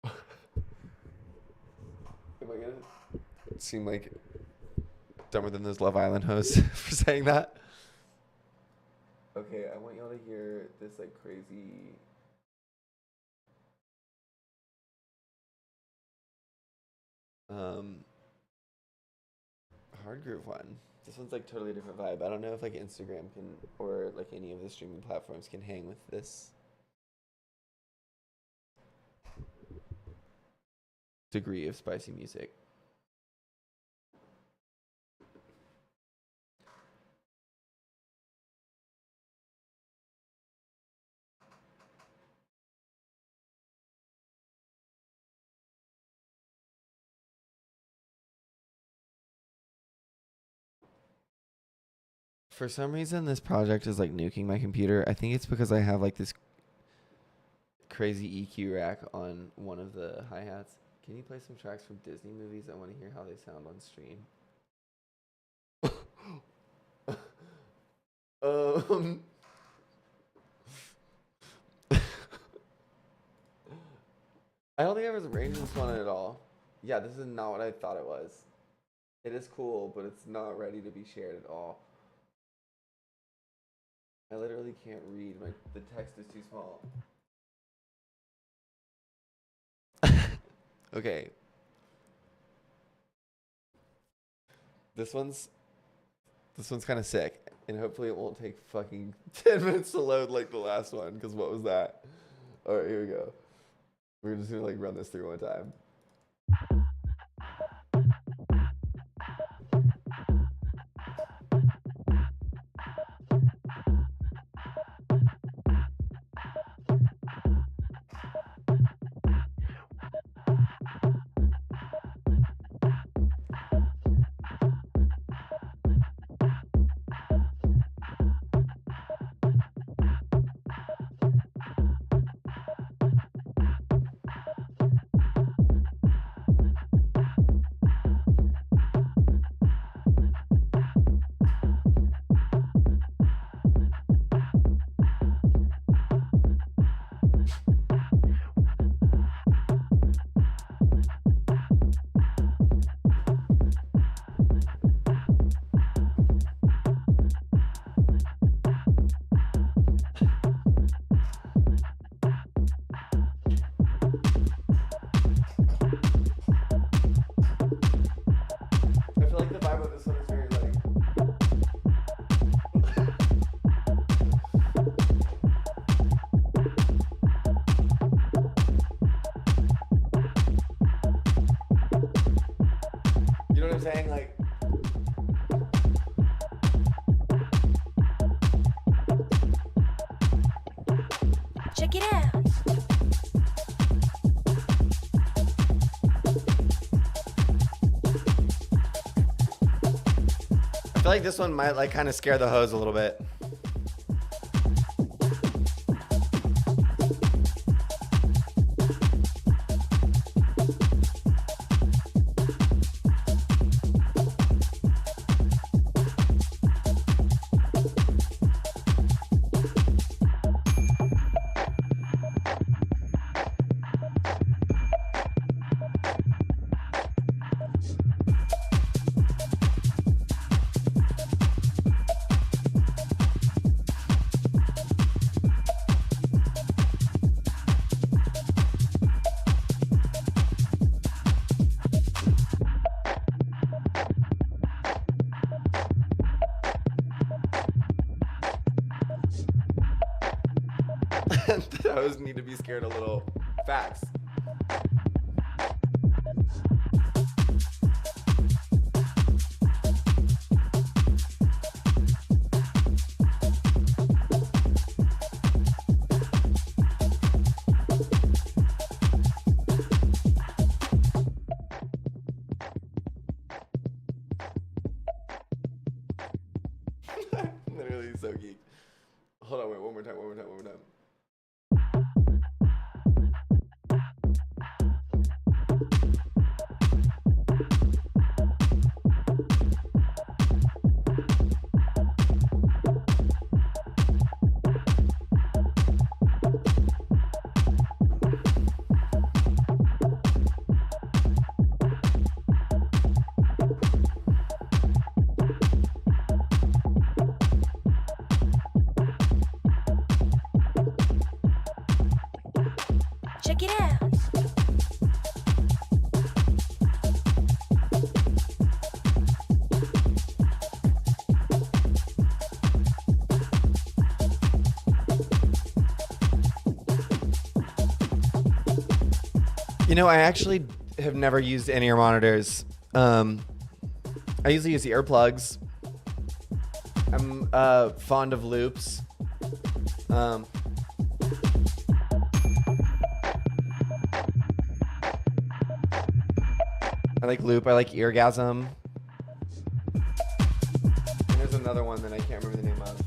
Am I gonna seem like dumber than those Love Island hosts for saying that? Okay, I want y'all to hear this like crazy. Hard groove one. This one's like totally different vibe. I don't know if like Instagram can or like any of the streaming platforms can hang with this degree of spicy music. For some reason, this project is like nuking my computer. I think it's because I have like this crazy EQ rack on one of the hi-hats. Can you play some tracks from Disney movies? I want to hear how they sound on stream. um, I don't think I was arranging this one at all. Yeah, this is not what I thought it was. It is cool, but it's not ready to be shared at all. I literally can't read. The text is too small. Okay. This one's kind of sick, and hopefully it won't take fucking 10 minutes to load like the last one, because what was that? All right, here we go. We're just gonna like run this through one time. Saying like check it out. I feel like this one might like kind of scare the hoes a little bit. Those need to be scared a little. Facts. so geek. Hold on, wait, one more time. Check it out. You know, I actually have never used in-ear monitors. I usually use earplugs. I'm fond of loops. I like loop. I like eargasm. And there's another one that I can't remember the name of.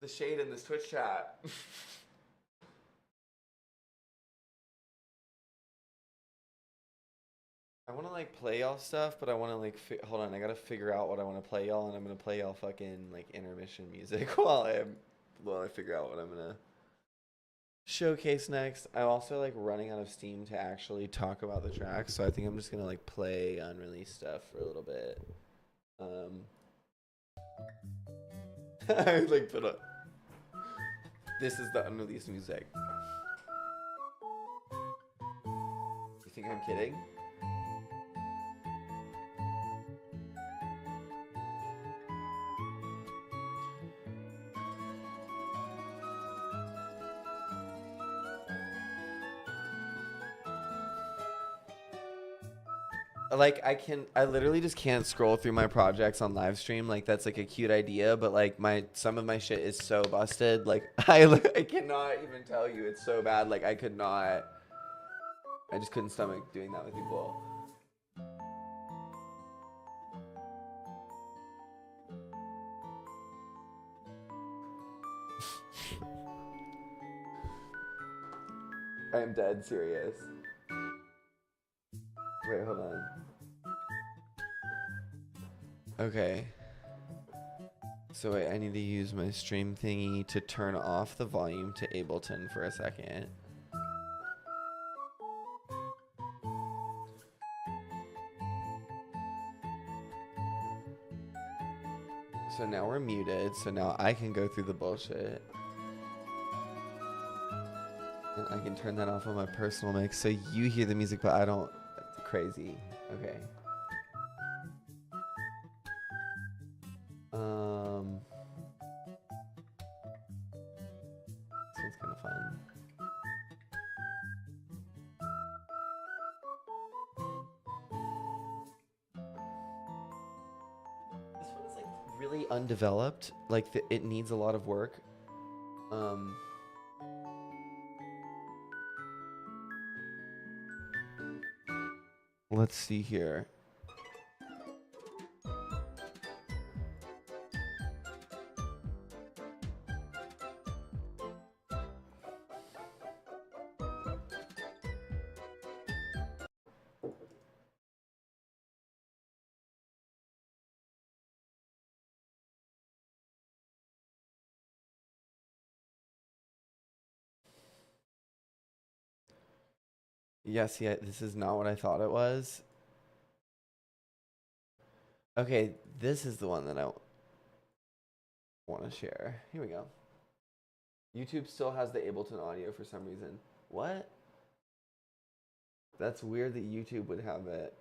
The shade in this Twitch chat. I want to like play y'all stuff, but I want to like hold on. I gotta figure out what I want to play y'all, and I'm gonna play y'all fucking like intermission music while I figure out what I'm gonna showcase next. I'm also like running out of steam to actually talk about the tracks, so I think I'm just gonna like play unreleased stuff for a little bit. I like put up. This is the unreleased music. You think I'm kidding? Like I literally just can't scroll through my projects on live stream. Like that's like a cute idea, but like some of my shit is so busted. Like I cannot even tell you. It's so bad. Like I just couldn't stomach doing that with people. I am dead serious. Wait, hold on. Okay. So wait, I need to use my stream thingy to turn off the volume to Ableton for a second. So now we're muted, so now I can go through the bullshit. And I can turn that off on my personal mix so you hear the music, but I don't. That's crazy. Okay. This one's kind of fun. This one is like really undeveloped. Like it needs a lot of work. Let's see here. Yes, yeah, this is not what I thought it was. Okay, this is the one that want to share. Here we go. YouTube still has the Ableton audio for some reason. What? That's weird that YouTube would have it.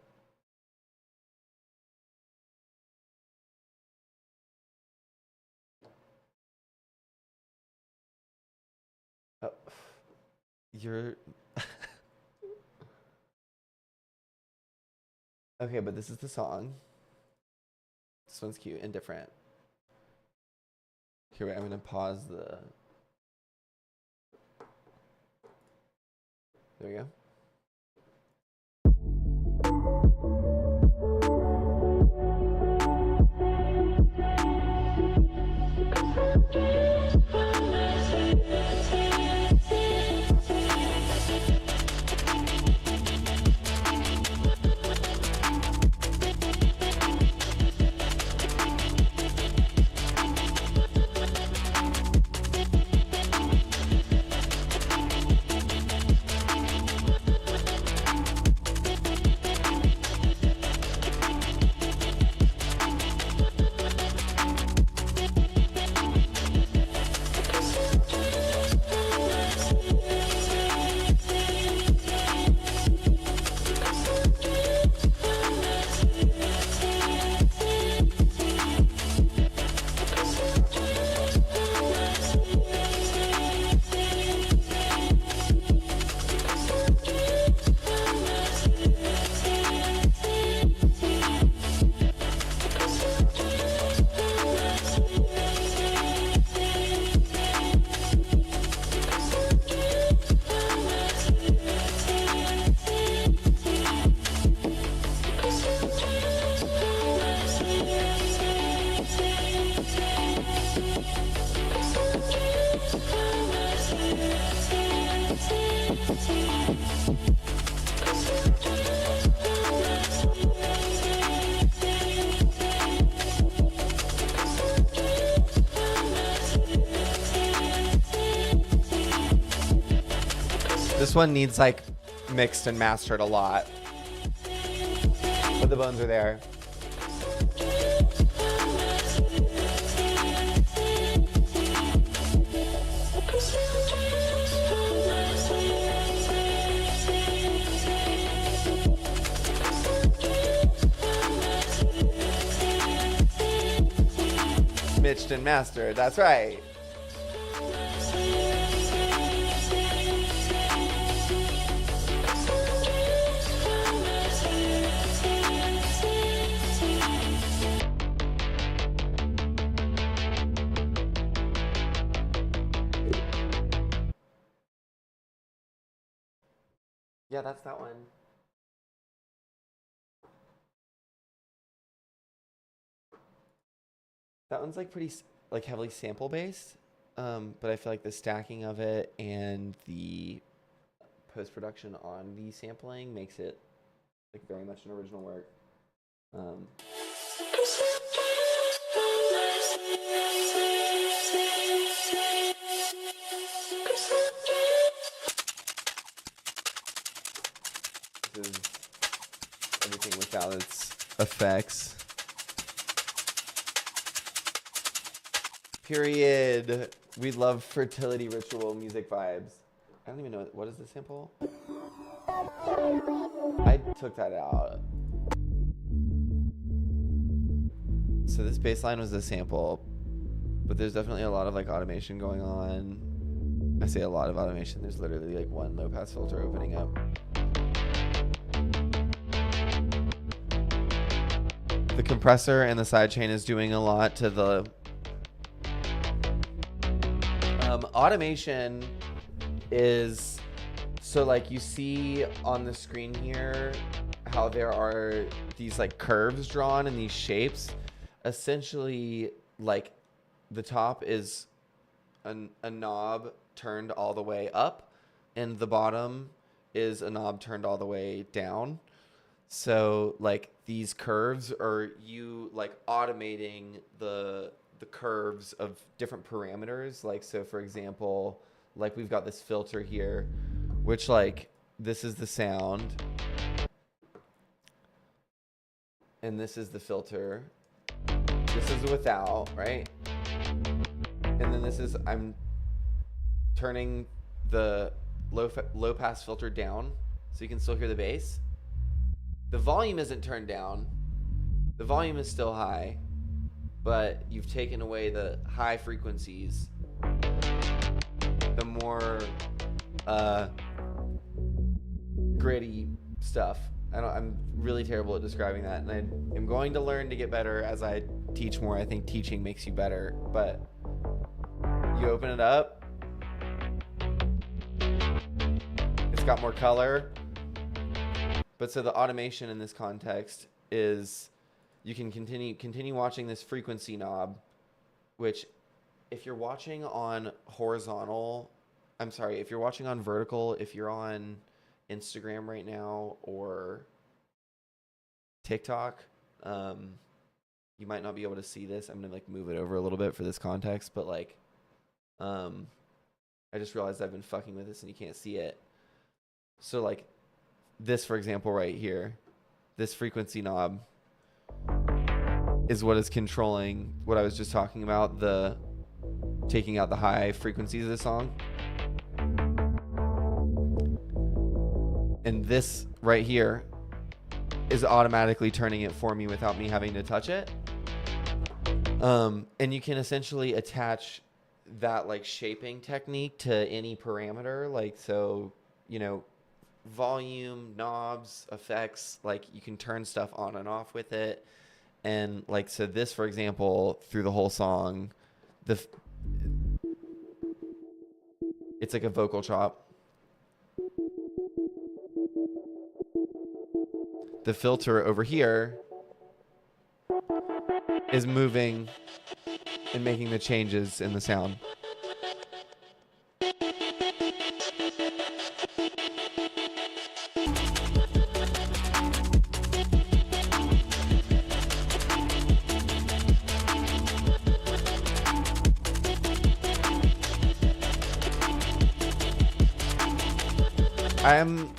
Oh, you're... Okay, but this is the song. This one's cute and different. Here, wait, I'm gonna pause the... There we go. This one needs like mixed and mastered a lot, but the bones are there. Mixed and mastered, that's right. Yeah, that's that one. That one's like pretty like heavily sample based, but I feel like the stacking of it and the post production on the sampling makes it like very much an original work. This is everything without its effects. Period. We love fertility ritual music vibes. I don't even know, what is the sample? I took that out. So this bass line was a sample, but there's definitely a lot of like automation going on. I say a lot of automation. There's literally like one low pass filter opening up. The compressor and the sidechain is doing a lot to the automation is, so like you see on the screen here how there are these like curves drawn in these shapes. Essentially, like the top is a knob turned all the way up and the bottom is a knob turned all the way down. So like these curves are you like automating the curves of different parameters. Like, so for example, like we've got this filter here, which like, this is the sound and this is the filter. This is without, right? And then this is, I'm turning the low pass filter down so you can still hear the bass. The volume isn't turned down. The volume is still high, but you've taken away the high frequencies. The more gritty stuff. I'm really terrible at describing that, and I'm going to learn to get better as I teach more. I think teaching makes you better, but you open it up, it's got more color. But so the automation in this context is you can continue watching this frequency knob, which if you're watching on horizontal, if you're watching on vertical, if you're on Instagram right now or TikTok, you might not be able to see this. I'm gonna like move it over a little bit for this context, but like I just realized I've been fucking with this and you can't see it. So like this, for example, right here, this frequency knob is what is controlling what I was just talking about, the taking out the high frequencies of the song. And this right here is automatically turning it for me without me having to touch it. And you can essentially attach that like shaping technique to any parameter. Like, so, you know, volume, knobs, effects, like you can turn stuff on and off with it. And like, so this, for example, through the whole song, it's like a vocal chop. The filter over here is moving and making the changes in the sound. I'm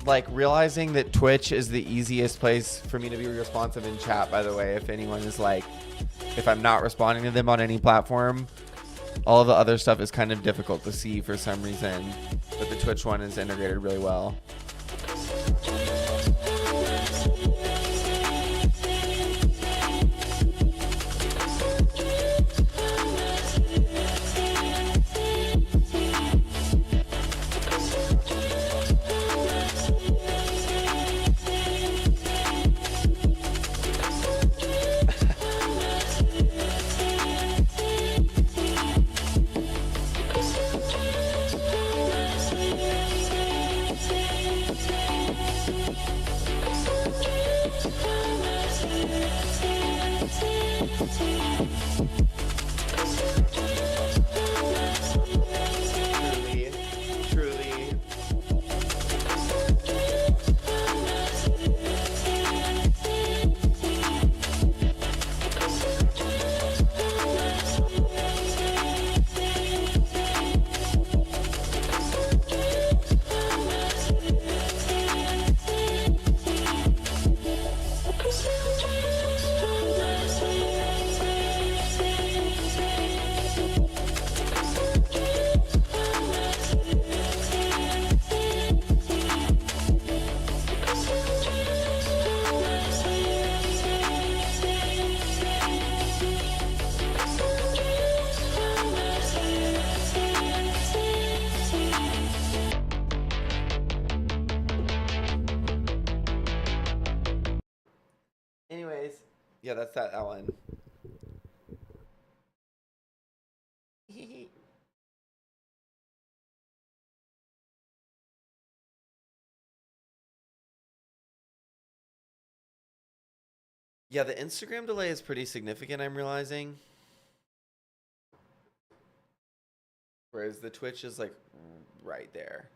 like realizing that Twitch is the easiest place for me to be responsive in chat, by the way. If anyone is like, if I'm not responding to them on any platform, all of the other stuff is kind of difficult to see for some reason, but the Twitch one is integrated really well. Anyways, yeah, that's that one. Yeah, the Instagram delay is pretty significant, I'm realizing. Whereas the Twitch is like right there.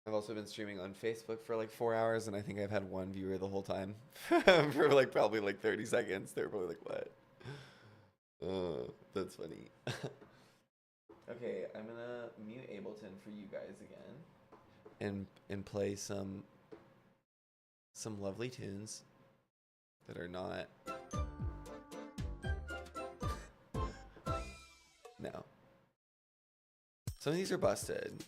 I've also been streaming on Facebook for like 4 hours, and I think I've had one viewer the whole time for like probably like 30 seconds. They're probably like, what? That's funny. Okay, I'm gonna mute Ableton for you guys again and play some lovely tunes that are not No. Some of these are busted.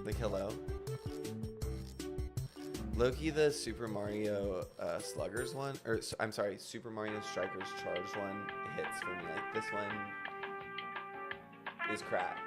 Like, hello. Loki, the Super Mario Sluggers one, or I'm sorry, Super Mario Strikers Charged one hits for me. Like, this one is cracked.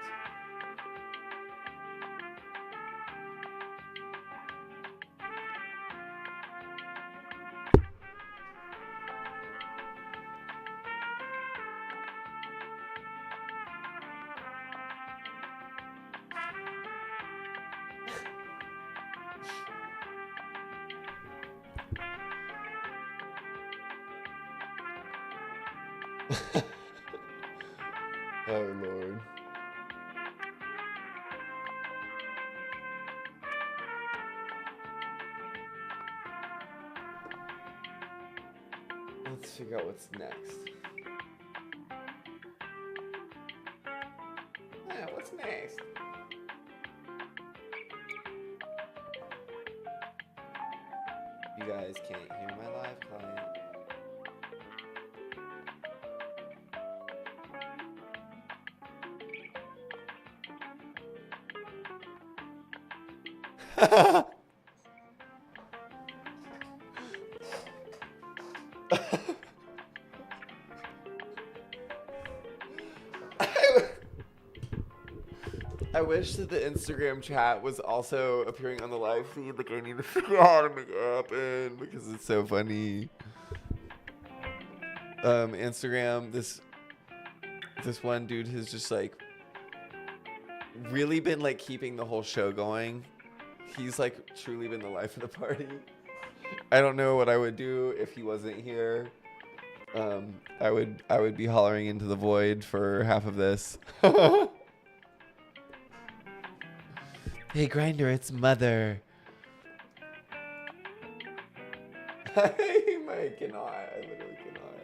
Oh, Lord. Let's figure out what's next. Yeah, what's next? You guys can't hear my live client. I wish that the Instagram chat was also appearing on the live feed. Like, I need to figure out how to make it happen because it's so funny. Instagram, this one dude has just like really been like keeping the whole show going. He's like truly been the life of the party. I don't know what I would do if he wasn't here. I would be hollering into the void for half of this. Hey, Grinder, it's Mother. I cannot. I literally cannot.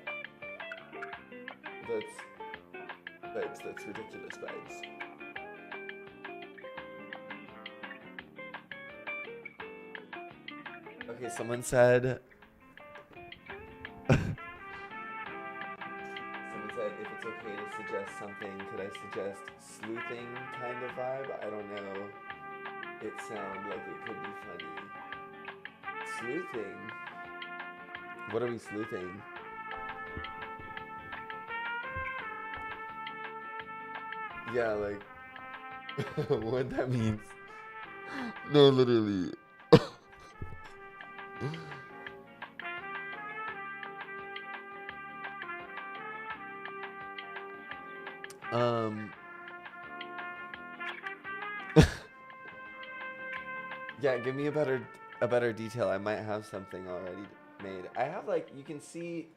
That's ridiculous, babes. Okay, someone said if it's okay to suggest something, could I suggest sleuthing kind of vibe? I don't know. It sounds like it could be funny. Sleuthing? What are we sleuthing? Yeah, like what that means. No, literally. Yeah, give me a better detail. I might have something already made. I have, like, you can see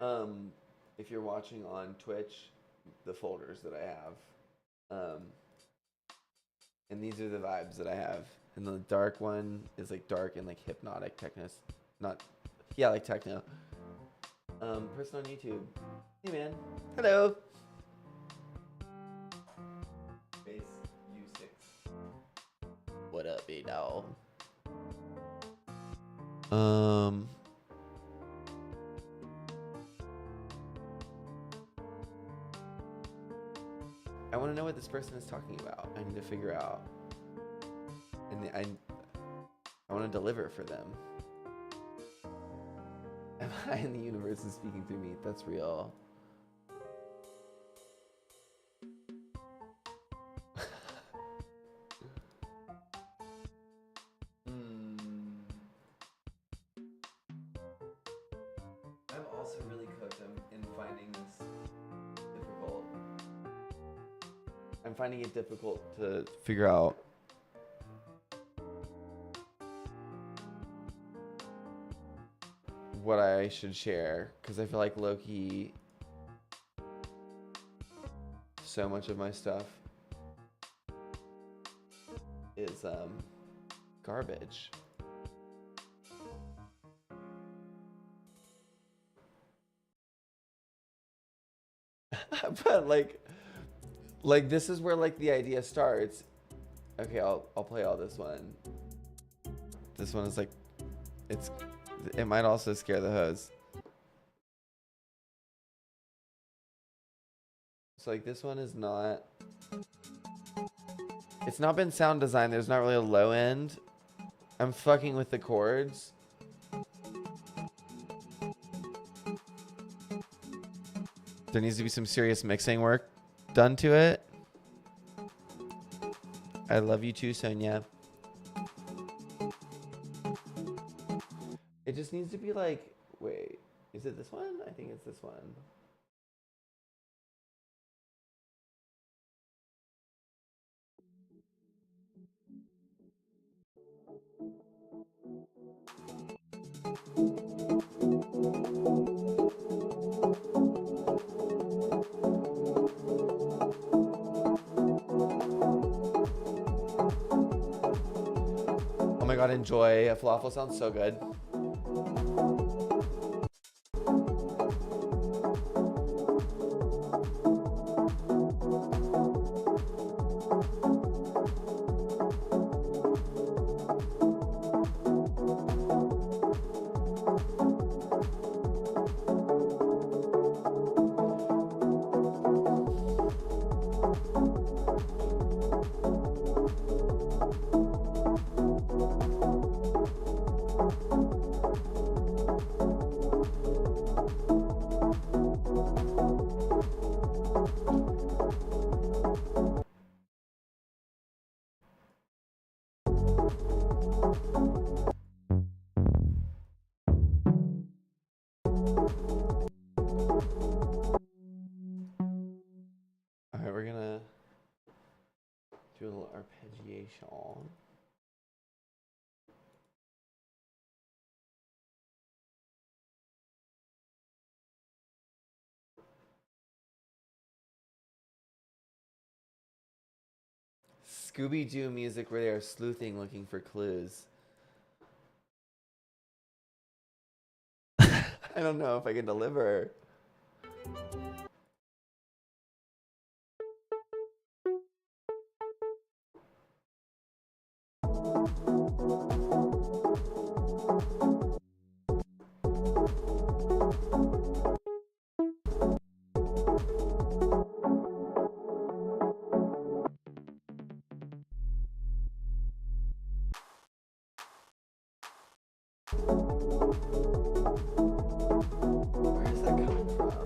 if you're watching on Twitch the folders that I have. And these are the vibes that I have. And the dark one is like dark and like hypnotic techno. Like techno. Person on YouTube. Hey man. Hello. Base U6. What up, B-Dog? I want to know what this person is talking about. I need to figure out. And I want to deliver for them. Am I in the universe is speaking through me? That's real. I'm also really cooked in finding this difficult. I'm finding it difficult to figure out what I should share, because I feel like low-key so much of my stuff is garbage. But like this is where like the idea starts. Okay, I'll play all this one. This one is like, it might also scare the hoes. So like this one is not, it's not been sound designed. There's not really a low end. I'm fucking with the chords. There needs to be some serious mixing work done to it. I love you too, Sonia. It just needs to be like, wait, is it this one? I think it's this one. Oh my god, enjoy. A falafel sounds so good. Alright, we're gonna do a little arpeggiation. Scooby-Doo music where they are sleuthing looking for clues. I don't know if I can deliver. Where is that coming from?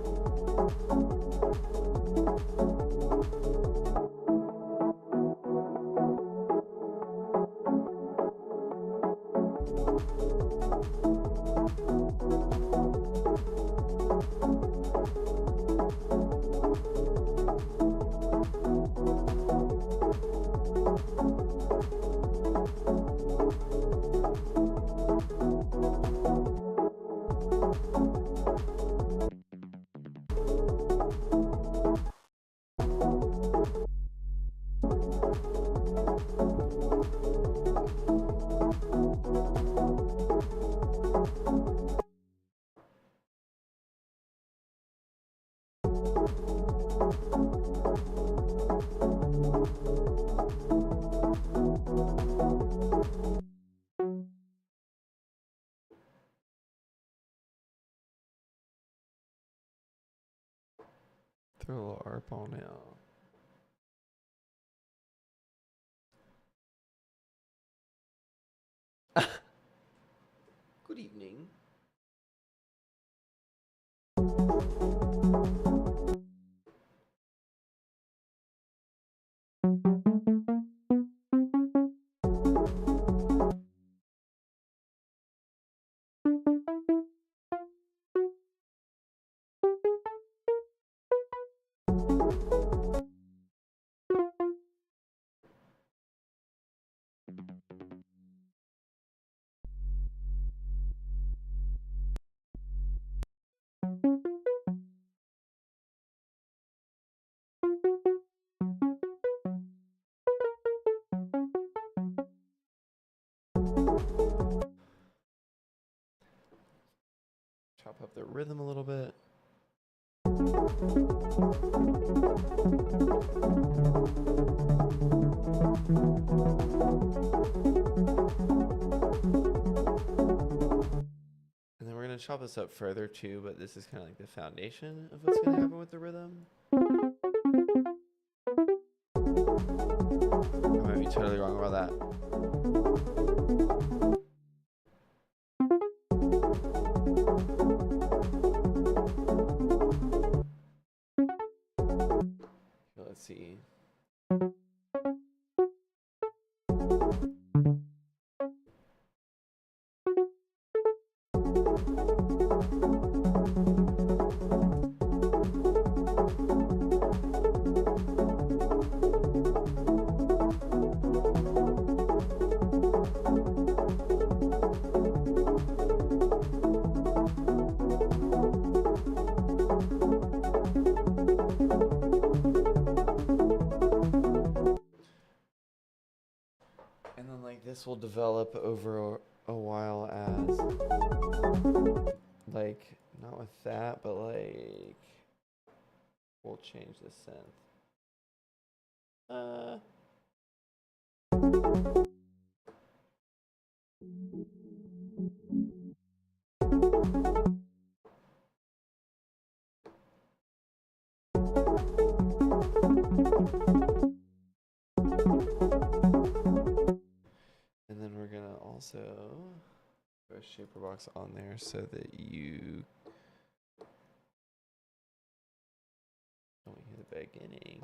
Throw a little arp on it. Good evening. Chop up the rhythm a little bit. And then we're going to chop this up further too, but this is kind of like the foundation of what's going to happen with the rhythm. totally wrong about that. Let's see. And then like this will develop over a while as like, not with that, but like we'll change the synth. And then we're gonna also put a shaper box on there so that you don't hear the beginning.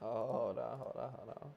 Hold on.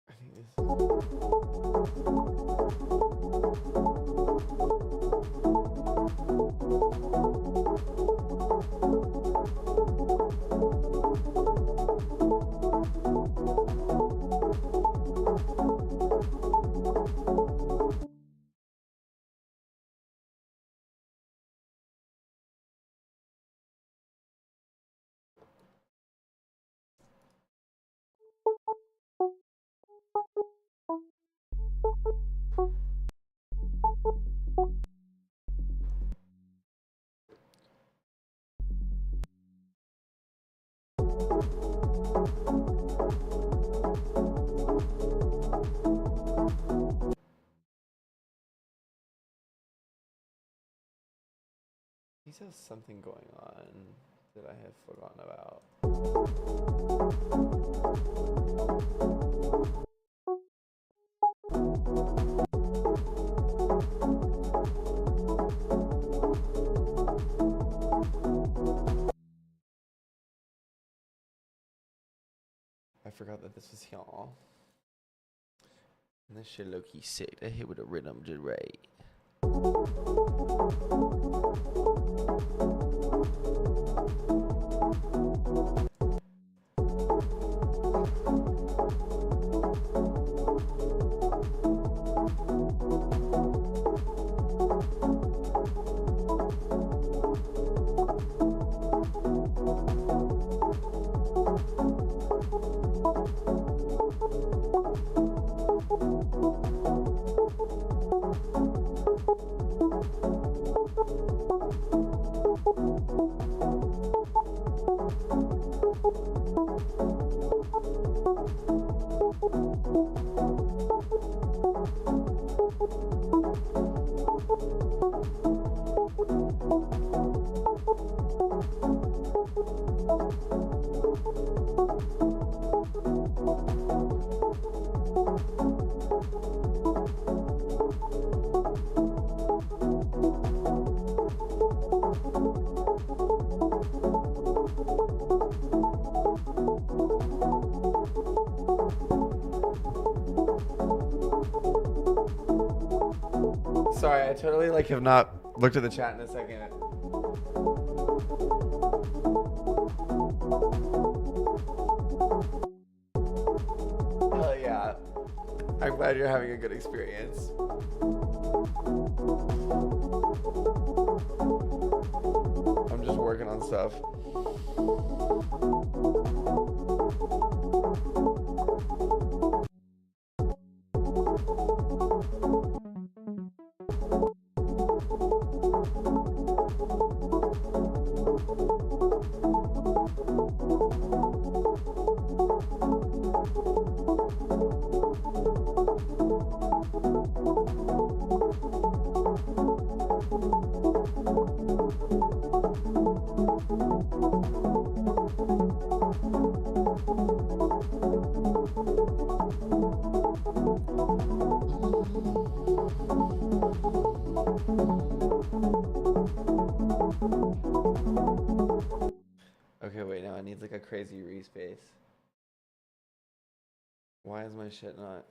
I think He has something going on that I have forgotten about. I forgot that this was y'all. And this shit low-key sick. That hit with a rhythm just right. sorry. I totally like have not looked at the chat in a second. Hell yeah. I'm glad you're having a good experience. I'm just working on stuff. Okay, wait, now I need like a crazy respace. Why is my shit not?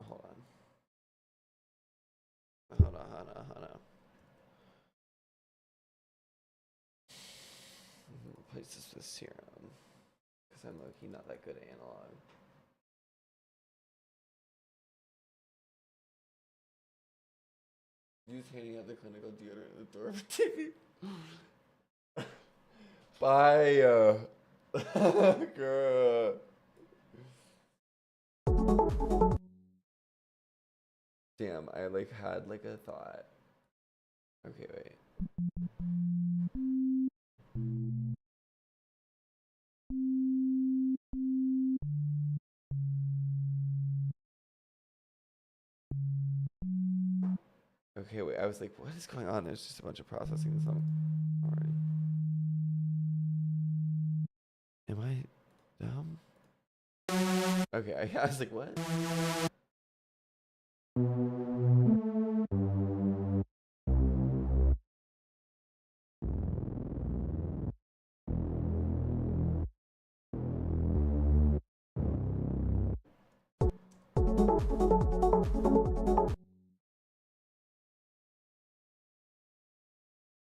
Hold on. Hold on. Replace this with serum. Because I'm low-key not that good at analog. Use handing out the clinical deodorant at the door of TV. Bye. Girl. Damn, I like had like a thought. Okay, wait. Okay, wait. I was like, what is going on? There's just a bunch of processing this on already. Am I dumb? Okay, I was like, what?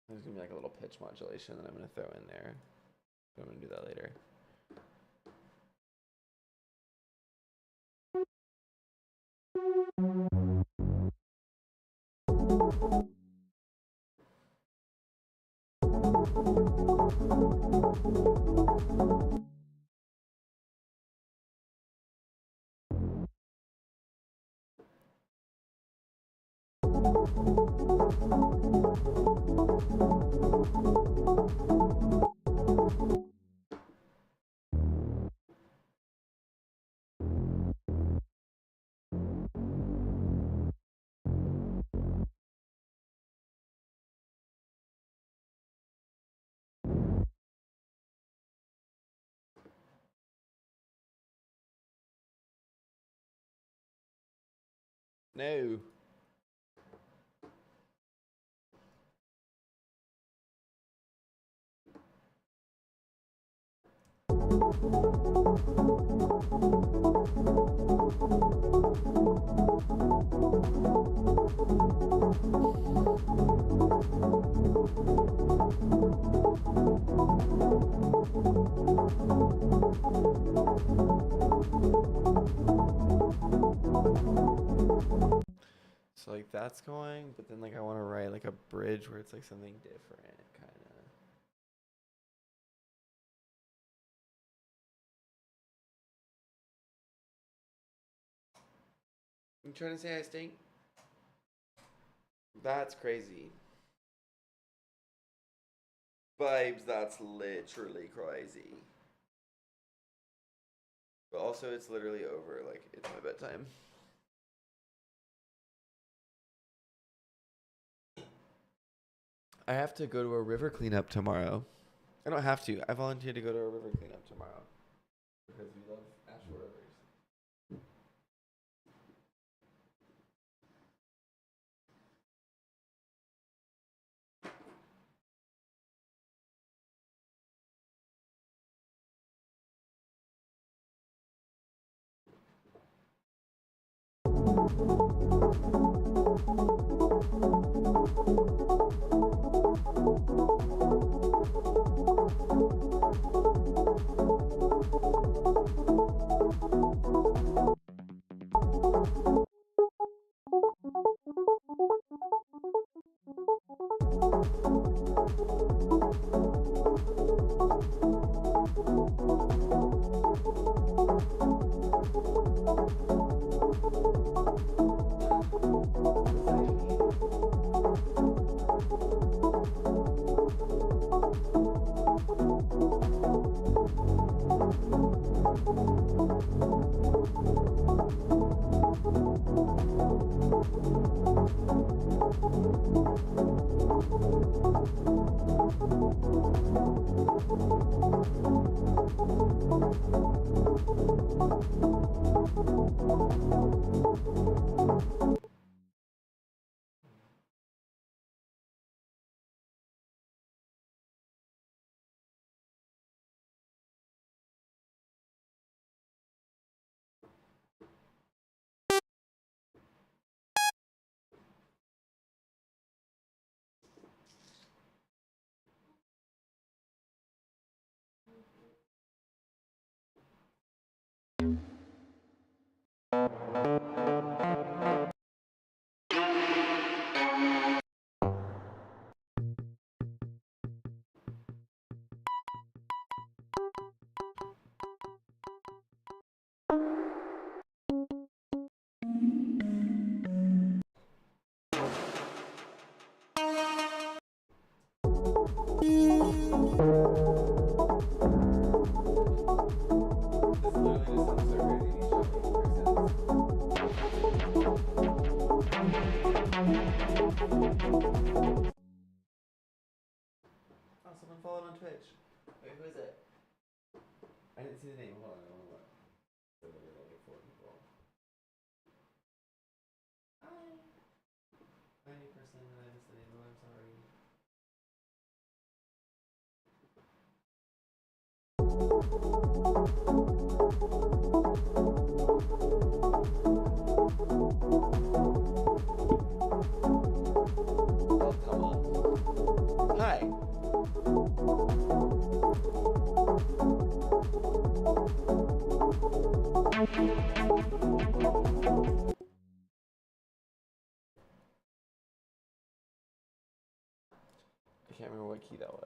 There's gonna be like a little pitch modulation that I'm gonna throw in there. I'm gonna do that later. No. So like that's going, but then like I want to write like a bridge where it's like something different, kind of. You trying to say I stink? That's crazy. Vibes, that's literally crazy. But also it's literally over, like it's my bedtime. I have to go to a river cleanup tomorrow. I don't have to. I volunteered to go to a river cleanup tomorrow. Because we love Asheville rivers. Someone followed on Twitch. Wait, who is it? I didn't see the name. Hold on, I want to look. So there were like 4 people. Hi. 90% and I missed the name. I'm sorry. Oh, come on. Hi. I can't remember what key that was.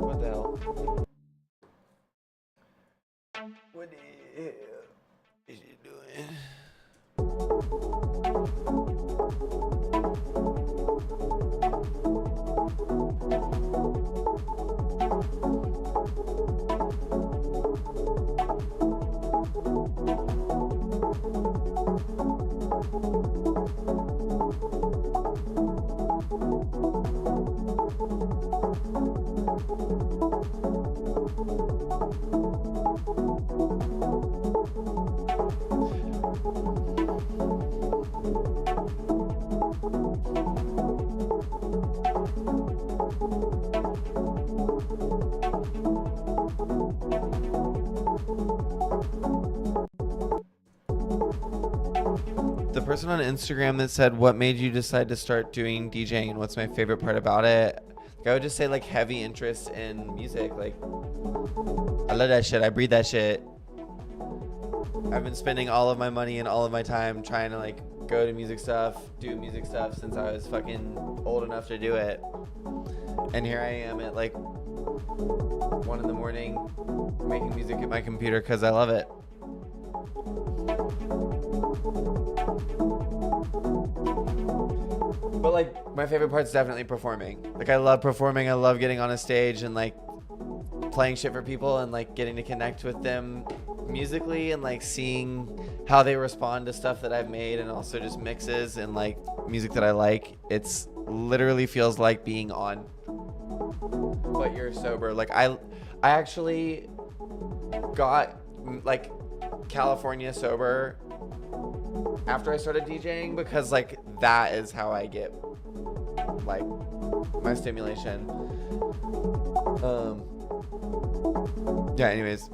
What the hell? What the hell is she doing? The person on Instagram that said, "What made you decide to start doing DJing and what's my favorite part about it?" Like, I would just say like heavy interest in music. Like, I love that shit. I breathe that shit. I've been spending all of my money and all of my time trying to like go to music stuff, do music stuff since I was fucking old enough to do it. And here I am at like 1 in the morning making music at my computer because I love it. But like my favorite part's definitely performing. Like I love performing. I love getting on a stage and like playing shit for people and like getting to connect with them musically and like seeing how they respond to stuff that I've made and also just mixes and like music that I like. It's literally feels like being on, but you're sober. Like I actually got like California sober after I started DJing because like that is how I get like my stimulation. Yeah, anyways,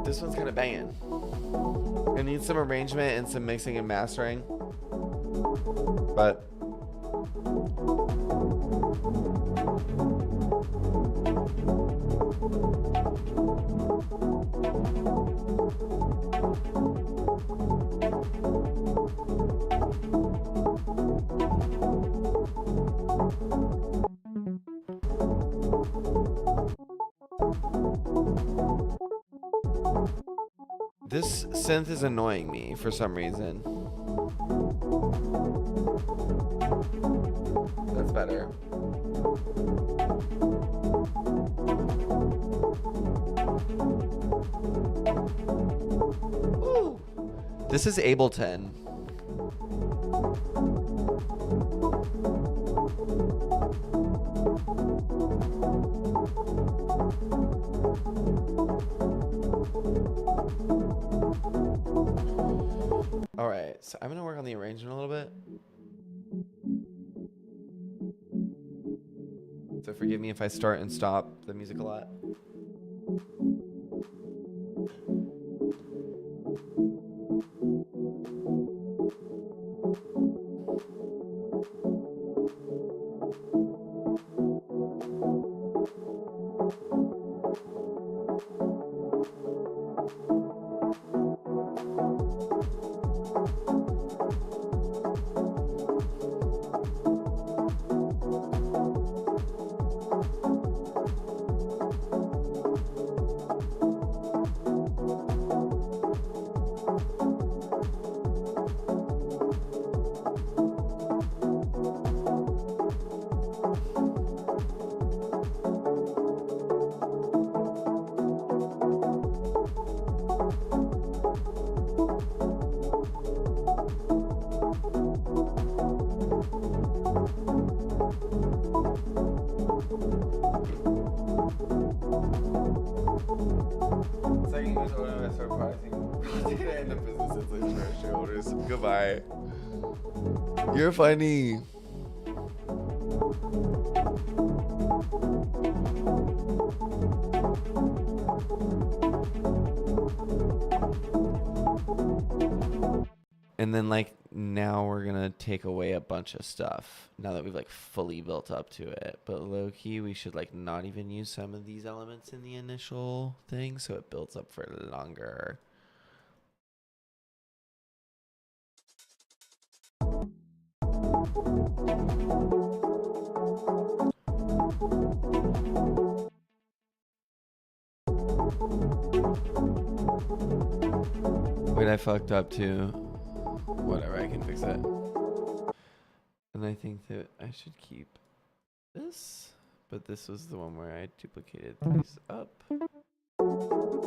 this one's kind of banging. It needs some arrangement and some mixing and mastering, but this synth is annoying me for some reason. That's better. Ooh. This is Ableton. All right, so I'm gonna work on the arrangement a little bit. So forgive me if I start and stop the music a lot. Goodbye. You're funny. And then like now we're gonna take away a bunch of stuff now that we've like fully built up to it. But low key we should like not even use some of these elements in the initial thing so it builds up for longer. Wait, I fucked up too. Whatever, I can fix it. And I think that I should keep this, but this was the one where I duplicated these up. I'll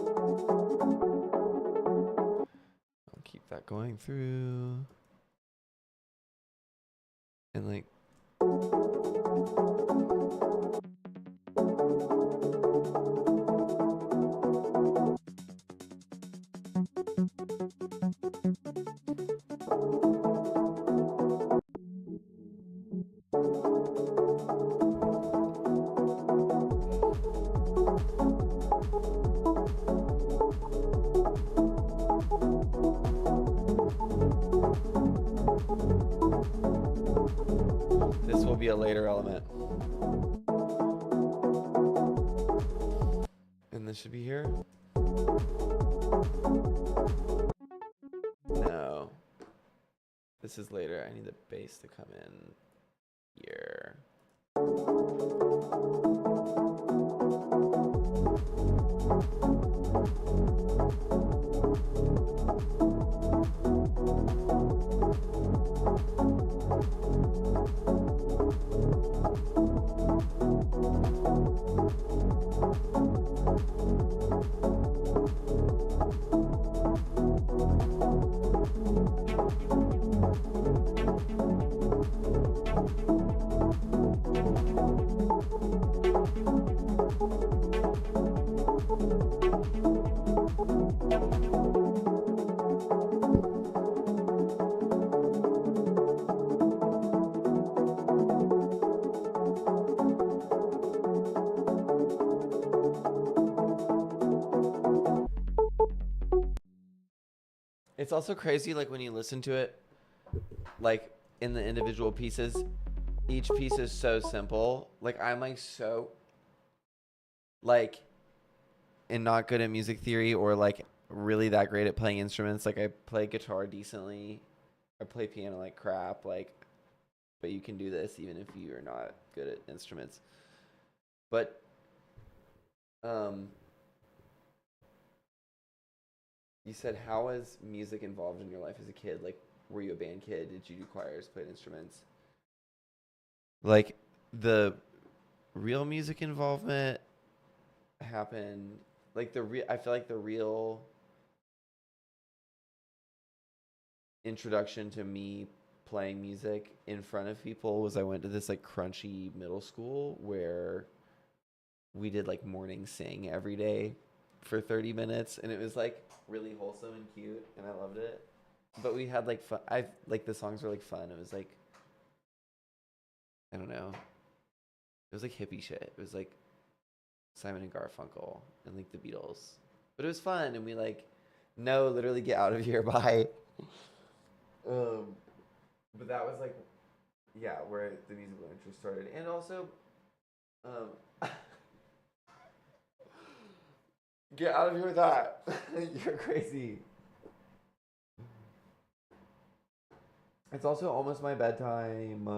keep that going through. And like this will be a later element. And this should be here. No. This is later. I need the bass to come in here. It's also crazy, like when you listen to it, like in the individual pieces, each piece is so simple. Like I'm like so like and not good at music theory or like really that great at playing instruments. Like I play guitar decently. I play piano like crap, like but you can do this even if you're not good at instruments. But you said how was music involved in your life as a kid? Like were you a band kid? Did you do choirs, played instruments? Like the real music involvement happened like I feel like the real introduction to me playing music in front of people was I went to this like crunchy middle school where we did like morning sing every day for 30 minutes and it was like really wholesome and cute and I loved it. But we had like fun. I like the songs were like fun. It was like I don't know. It was like hippie shit. It was like Simon and Garfunkel and like the Beatles. But it was fun and we like no literally get out of here bye. But that was like yeah, where the musical interest started. And also get out of here with that. You're crazy. It's also almost my bedtime.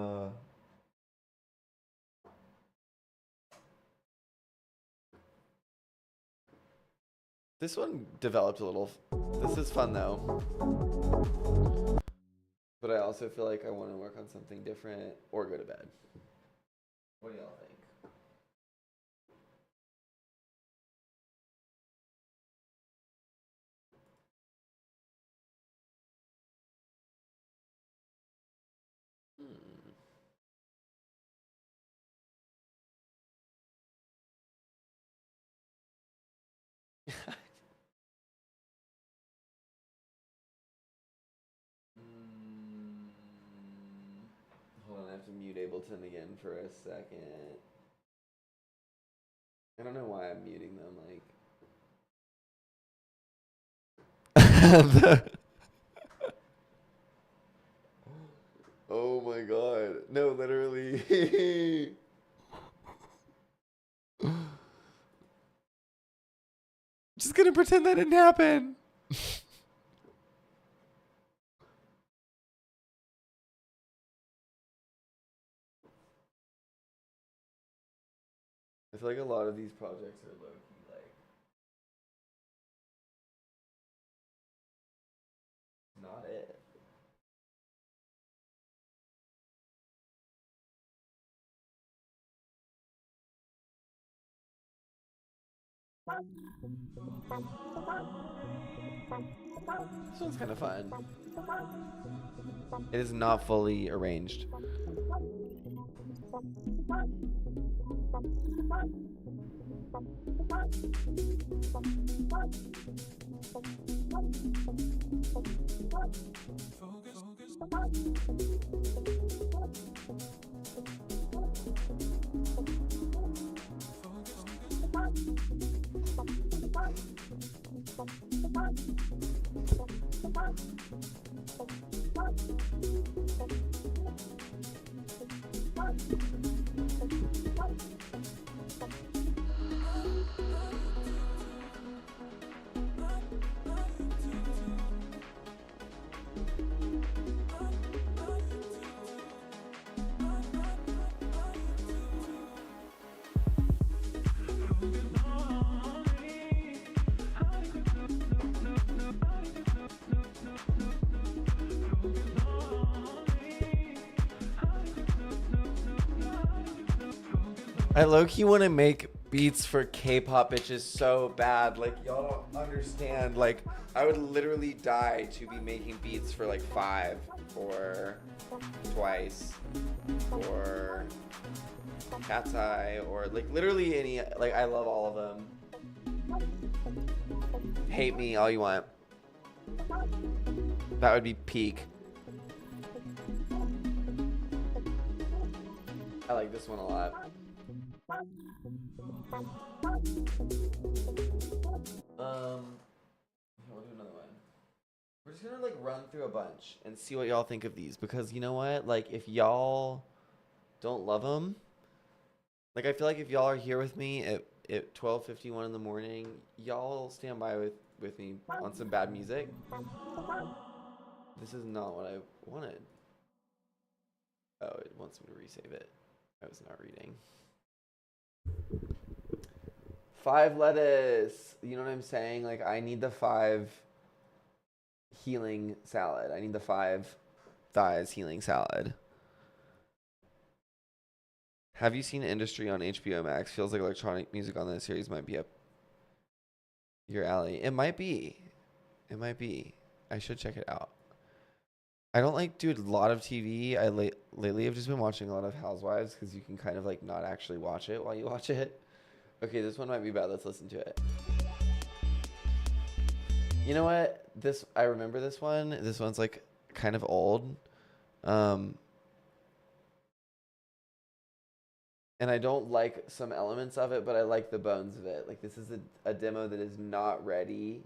This one developed a little. This is fun though. But I also feel like I want to work on something different or go to bed. What do y'all think? Hmm. Hold on, I have to mute Ableton again for a second. I don't know why I'm muting them. Like, oh my god! No, literally. Just gonna pretend that didn't happen. I feel like a lot of these projects are low key like not it. This one's kind of fun. It is not fully arranged. I low-key want to make beats for K-pop bitches so bad. Like, y'all don't understand. Like, I would literally die to be making beats for, like, 5 or Twice or Cat's Eye or, like, literally any. Like, I love all of them. Hate me all you want. That would be peak. I like this one a lot. We'll do another one. We're just gonna like run through a bunch and see what y'all think of these because you know what? Like if y'all don't love them, like I feel like if y'all are here with me at 12:51 in the morning, y'all stand by with me on some bad music. This is not what I wanted. Oh, it wants me to resave it. I was not reading. 5 lettuce. You know what I'm saying? Like I need the 5 healing salad. I need the 5 thighs healing salad. Have you seen Industry on HBO Max? Feels like electronic music on that series might be up your alley. It might be. It might be. I should check it out. I don't like do a lot of TV. Lately I've just been watching a lot of Housewives because you can kind of like not actually watch it while you watch it. Okay, this one might be bad. Let's listen to it. You know what? I remember this one. This one's like kind of old. And I don't like some elements of it, but I like the bones of it. Like this is a demo that is not ready,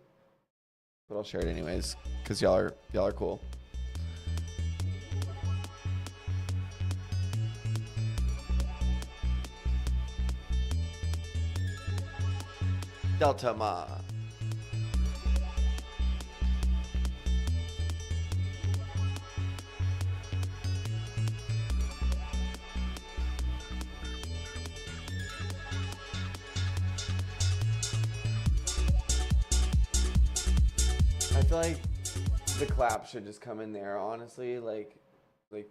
but I'll share it anyways because y'all are cool. Delta Ma. I feel like the clap should just come in there, honestly. Like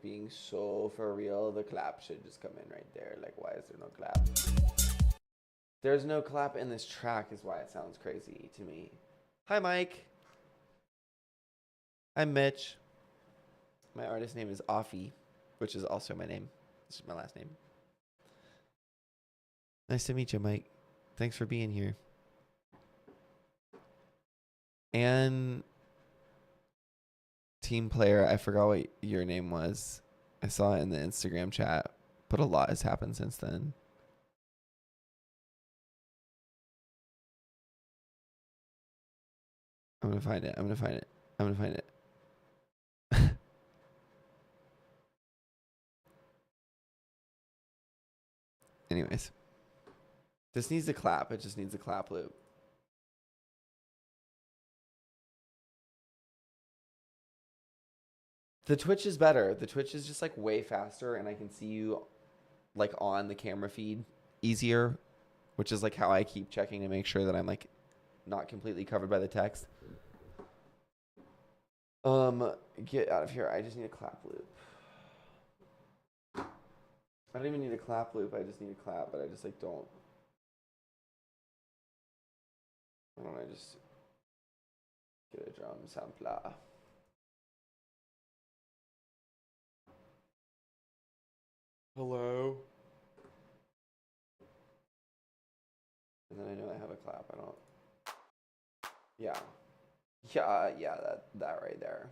being so for real, the clap should just come in right there. Like, why is there no clap? There's no clap in this track is why it sounds crazy to me. Hi, Mike. I'm Mitch. My artist name is Offie, which is also my name. This is my last name. Nice to meet you, Mike. Thanks for being here. And team player, I forgot what your name was. I saw it in the Instagram chat, but a lot has happened since then. I'm gonna find it. I'm gonna find it. I'm gonna find it. Anyways, this needs a clap. It just needs a clap loop. The Twitch is better. The Twitch is just like way faster, and I can see you like on the camera feed easier, which is like how I keep checking to make sure that I'm like not completely covered by the text. Get out of here. I just need a clap loop. I don't even need a clap loop. I just need a clap, but I just like don't. Why don't I just get a drum sampler? Hello? And then I know I have a clap. I don't. Yeah. Yeah, that right there.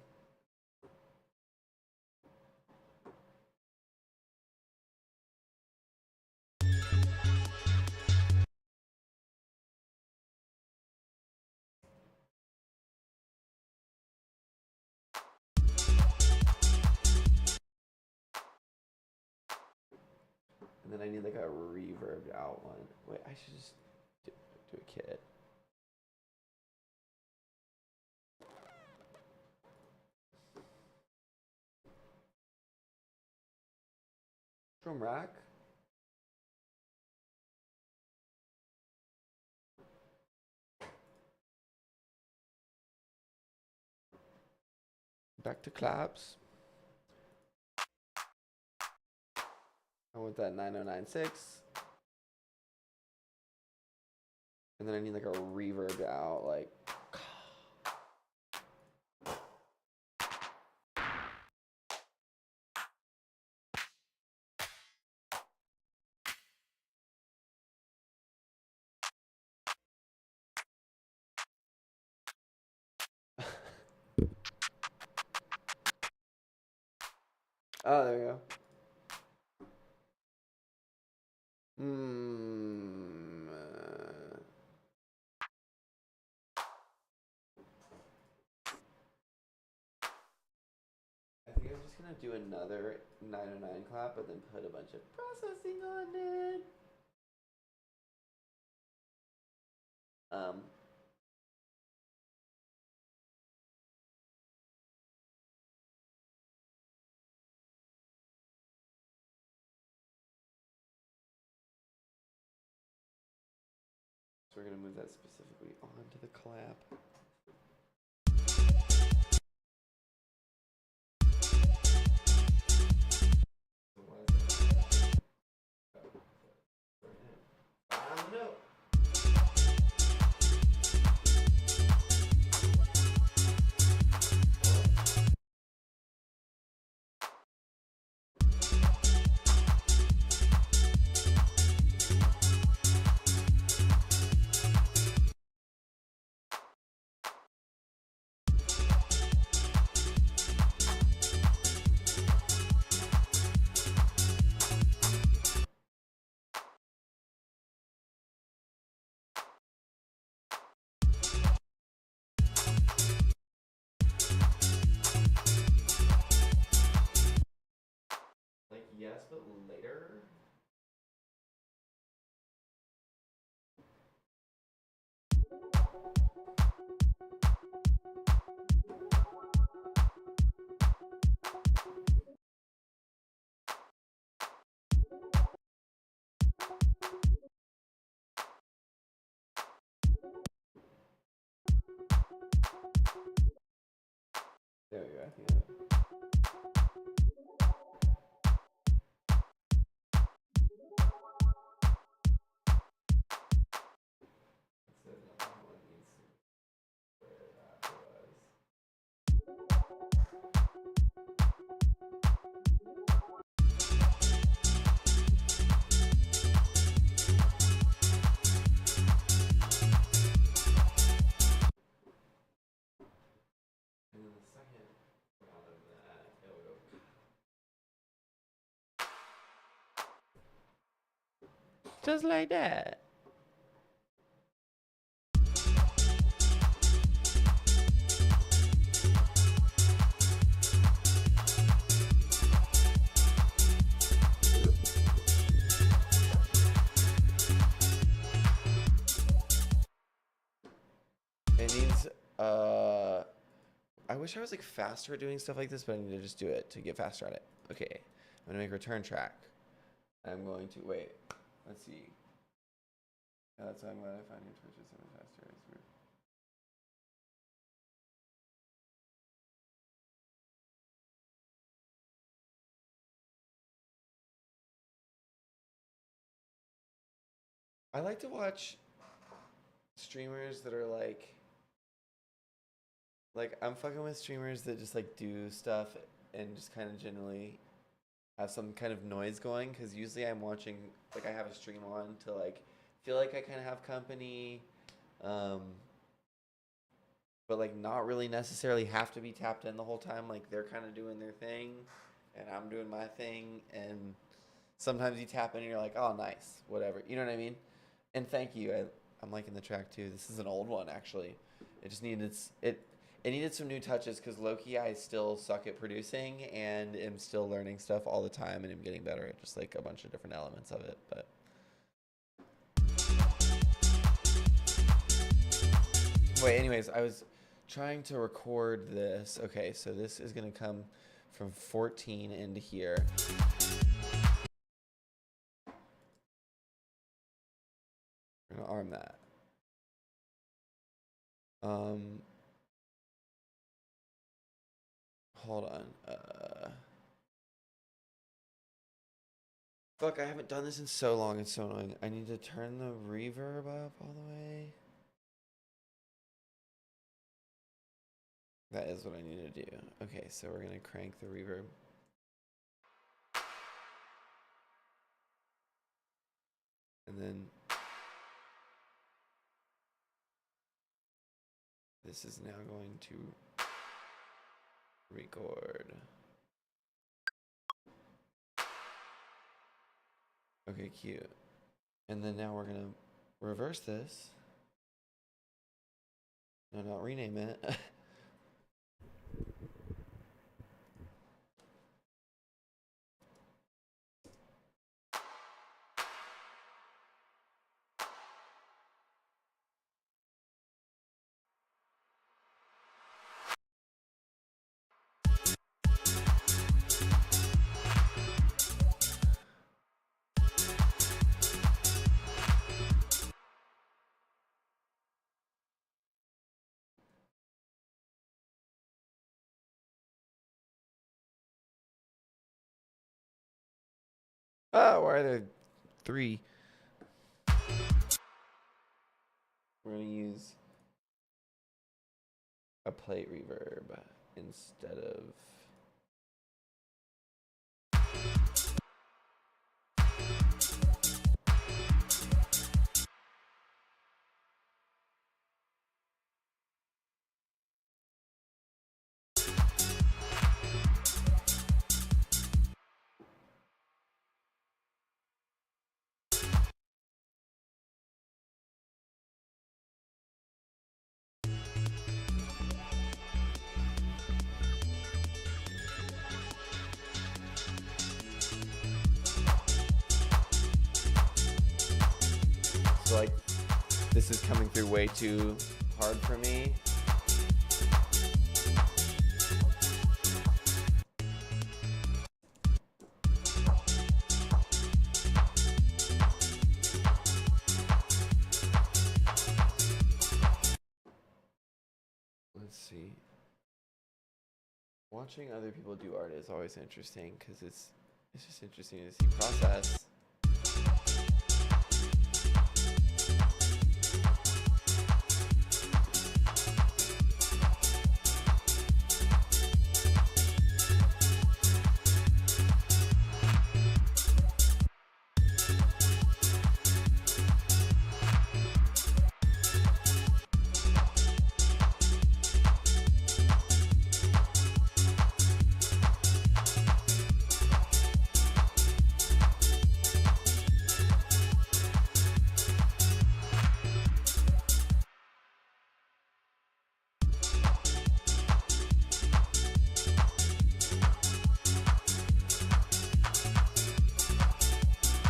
And then I need like a reverbed out one. Wait, I should just do a kit. Drum rack? Back to claps. I want that 9096. And then I need like a reverb out, like. Oh, there we go. do another 909 clap, but then put a bunch of processing on it. So we're gonna move that specifically onto the clap. Like, yes, but later? There we go. I think and then the second round of that, it'll go just like that. It needs, I wish I was like faster at doing stuff like this, but I need to just do it to get faster at it. Okay, I'm gonna make return track. I'm going to, wait, let's see. That's why I'm glad I find your Twitch is so much faster. It's weird. I like to watch streamers that are like I'm fucking with streamers that just like do stuff and just kind of generally have some kind of noise going, because usually I'm watching, like, I have a stream on to like feel like I kind of have company, but like not really necessarily have to be tapped in the whole time. Like, they're kind of doing their thing and I'm doing my thing, and sometimes you tap in and you're like, oh nice, whatever, you know what I mean? And thank you. I'm liking the track too. This is an old one actually. It just needed it needed some new touches, because low-key I still suck at producing and am still learning stuff all the time, and am getting better at just like a bunch of different elements of it. But wait, anyways, I was trying to record this. Okay, so this is gonna come from 14 into here. We're gonna arm that. Hold on. Fuck, I haven't done this in so long. It's so annoying. I need to turn the reverb up all the way. That is what I need to do. Okay, so we're gonna crank the reverb. And then this is now going to record. Okay, cute. And then now we're gonna reverse this. No, not rename it. Oh, why are there 3? We're gonna use a plate reverb instead of. So like, this is coming through way too hard for me. Let's see. Watching other people do art is always interesting because it's just interesting to see process.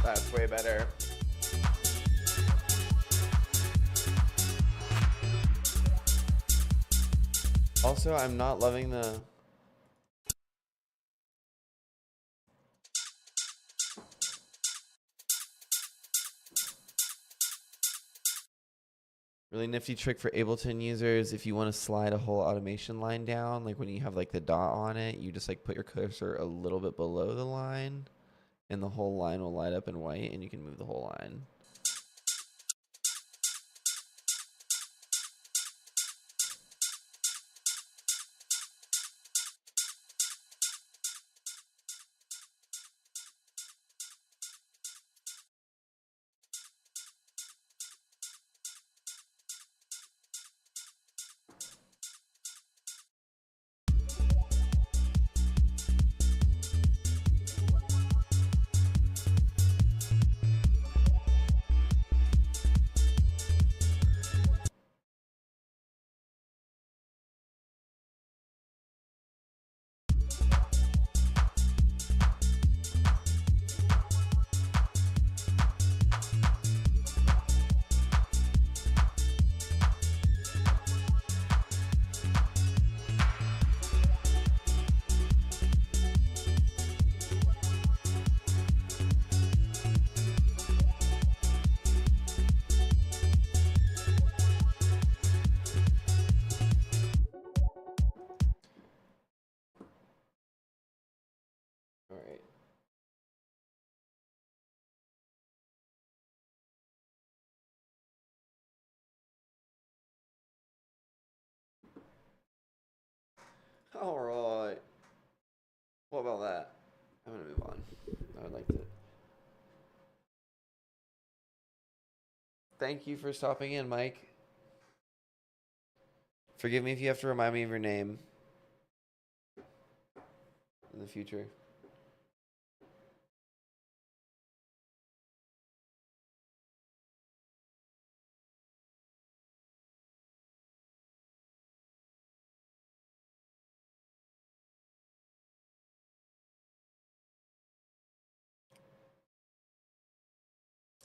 That's way better. Also, I'm not loving the... Really nifty trick for Ableton users. If you want to slide a whole automation line down, like when you have like the dot on it, you just like put your cursor a little bit below the line and the whole line will light up in white and you can move the whole line. All right. All right. What about that? I'm gonna move on. I would like to. Thank you for stopping in, Mike. Forgive me if you have to remind me of your name in the future.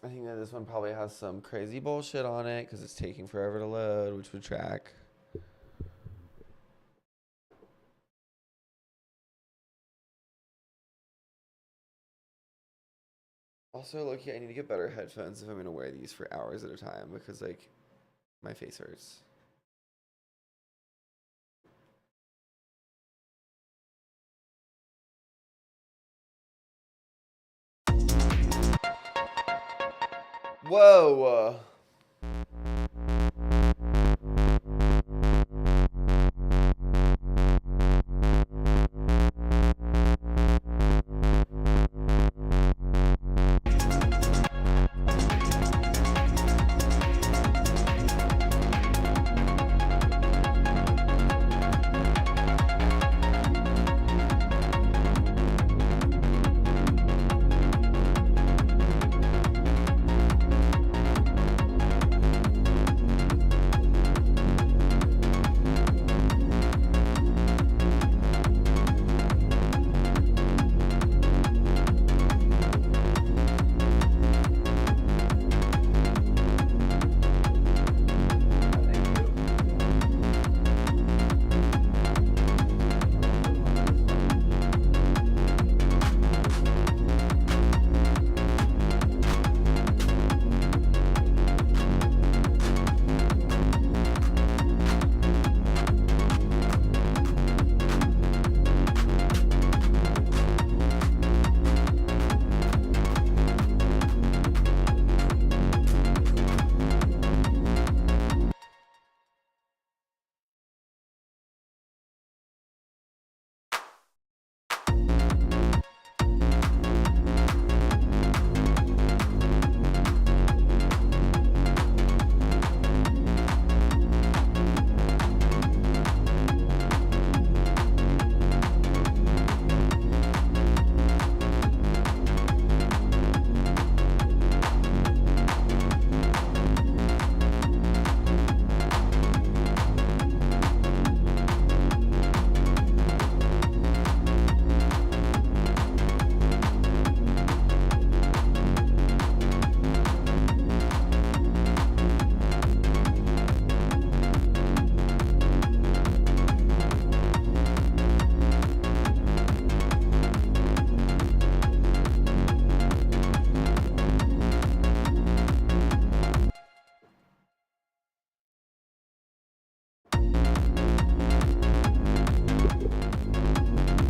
I think that this one probably has some crazy bullshit on it because it's taking forever to load, which would track. Also, look, I need to get better headphones if I'm going to wear these for hours at a time because, like, my face hurts. Whoa.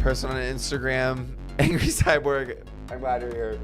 Person on Instagram, Angry Cyborg. I'm glad you're here.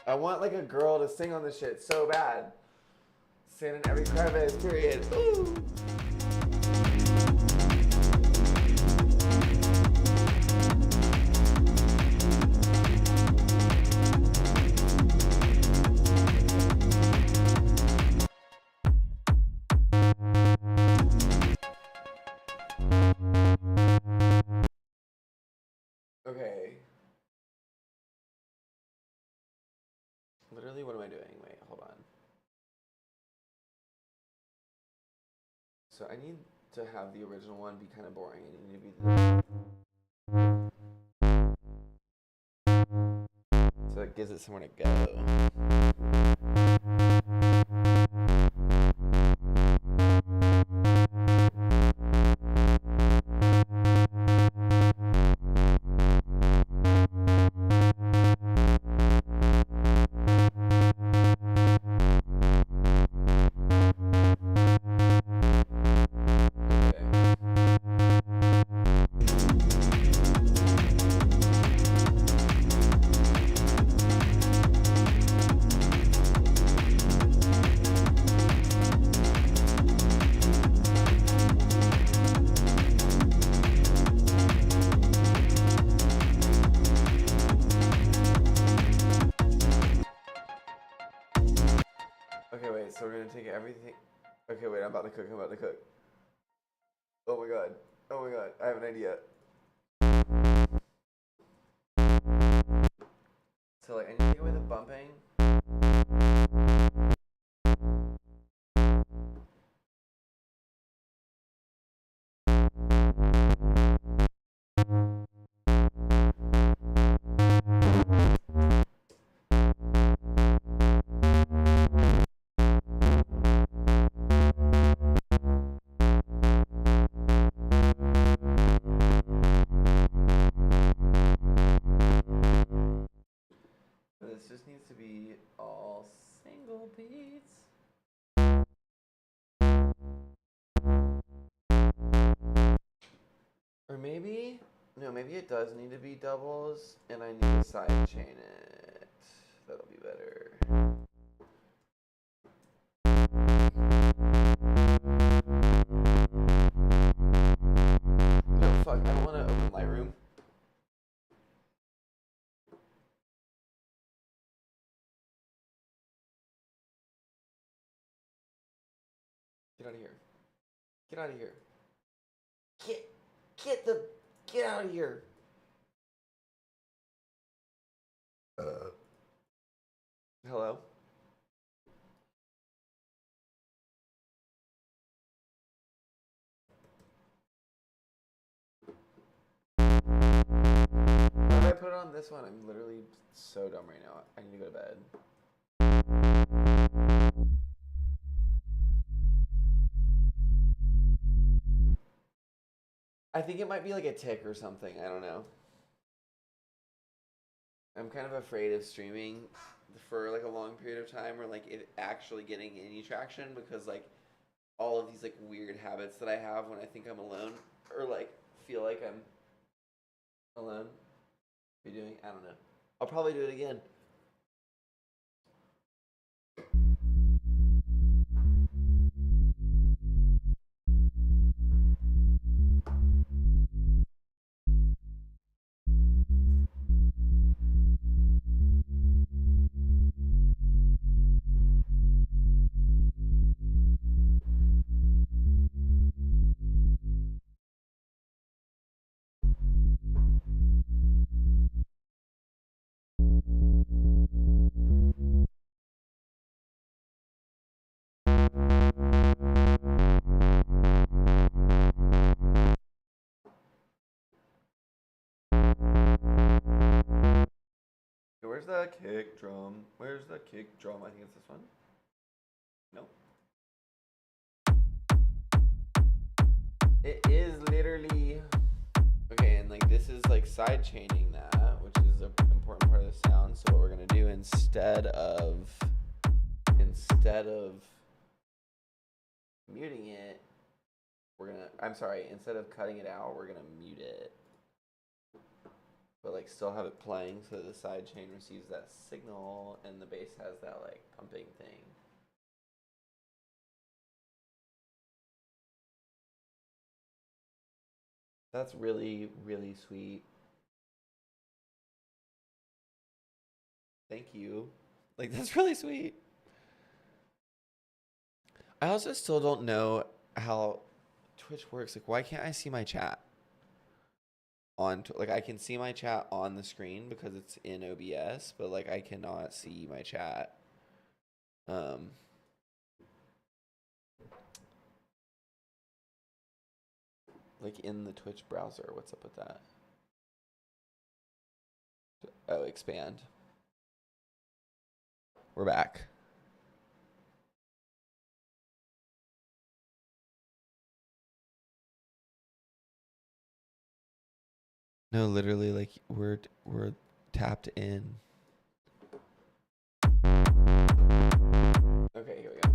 I want like a girl to sing on this shit so bad. Sing in every crevice, period. Ooh. Okay. Literally, what am I doing? Wait, hold on. So I need to have the original one be kind of boring. I need to be the... So it gives it somewhere to go. Okay, wait, so we're gonna take everything. Okay, wait, I'm about to cook. Oh my god. Oh my god, I have an idea. So, like, I need to take away the bumping. This just needs to be all single beats. Or maybe, no, maybe it does need to be doubles, and I need to side chain it. That'll be better. No, fuck, I don't want to open Lightroom. Get out of here. Get out of here. Get out of here. Hello? Why did I put it on this one? I'm literally so dumb right now. I need to go to bed. I think it might be like a tick or something. I don't know. I'm kind of afraid of streaming for like a long period of time or like it actually getting any traction because like all of these like weird habits that I have when I think I'm alone or like feel like I'm alone. Be doing? I don't know. I'll probably do it again. Where's the kick drum? Where's the kick drum? I think it's this one. Nope. It is literally okay, and like this is like side chaining that, which is an important part of the sound. So what we're gonna do instead of muting it, instead of cutting it out, we're gonna mute it. but like still have it playing so that the side chain receives that signal and the bass has that like pumping thing. That's really, really sweet. Thank you. Like, that's really sweet. I also still don't know how Twitch works. Like, why can't I see my chat like I can see my chat on the screen because it's in OBS, but like I cannot see my chat. Like in the Twitch browser. What's up with that? Oh, expand. We're back. No, literally, like we're tapped in. Okay, here we go.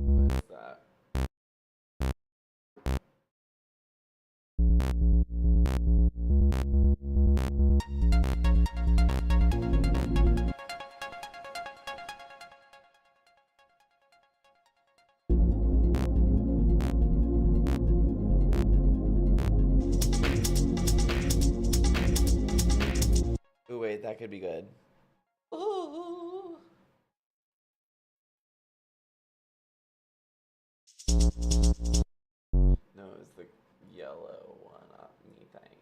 What is that? Oh wait, that could be good. Ooh. No, it was the yellow one. Me, thanks.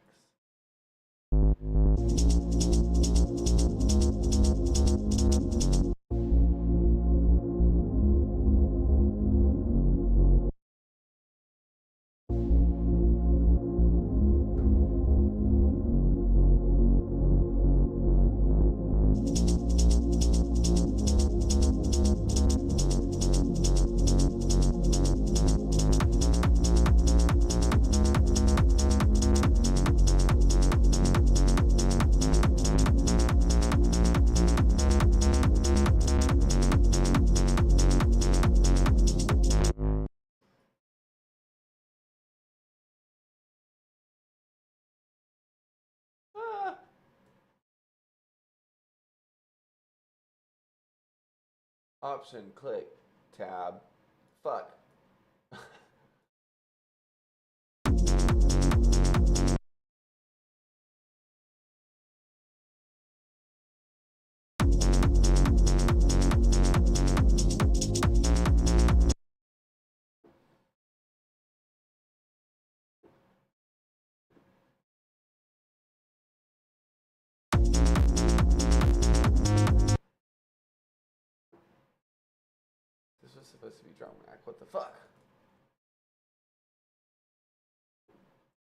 Ah. Option, click, tab. Fuck. This was supposed to be drum rack. What the fuck?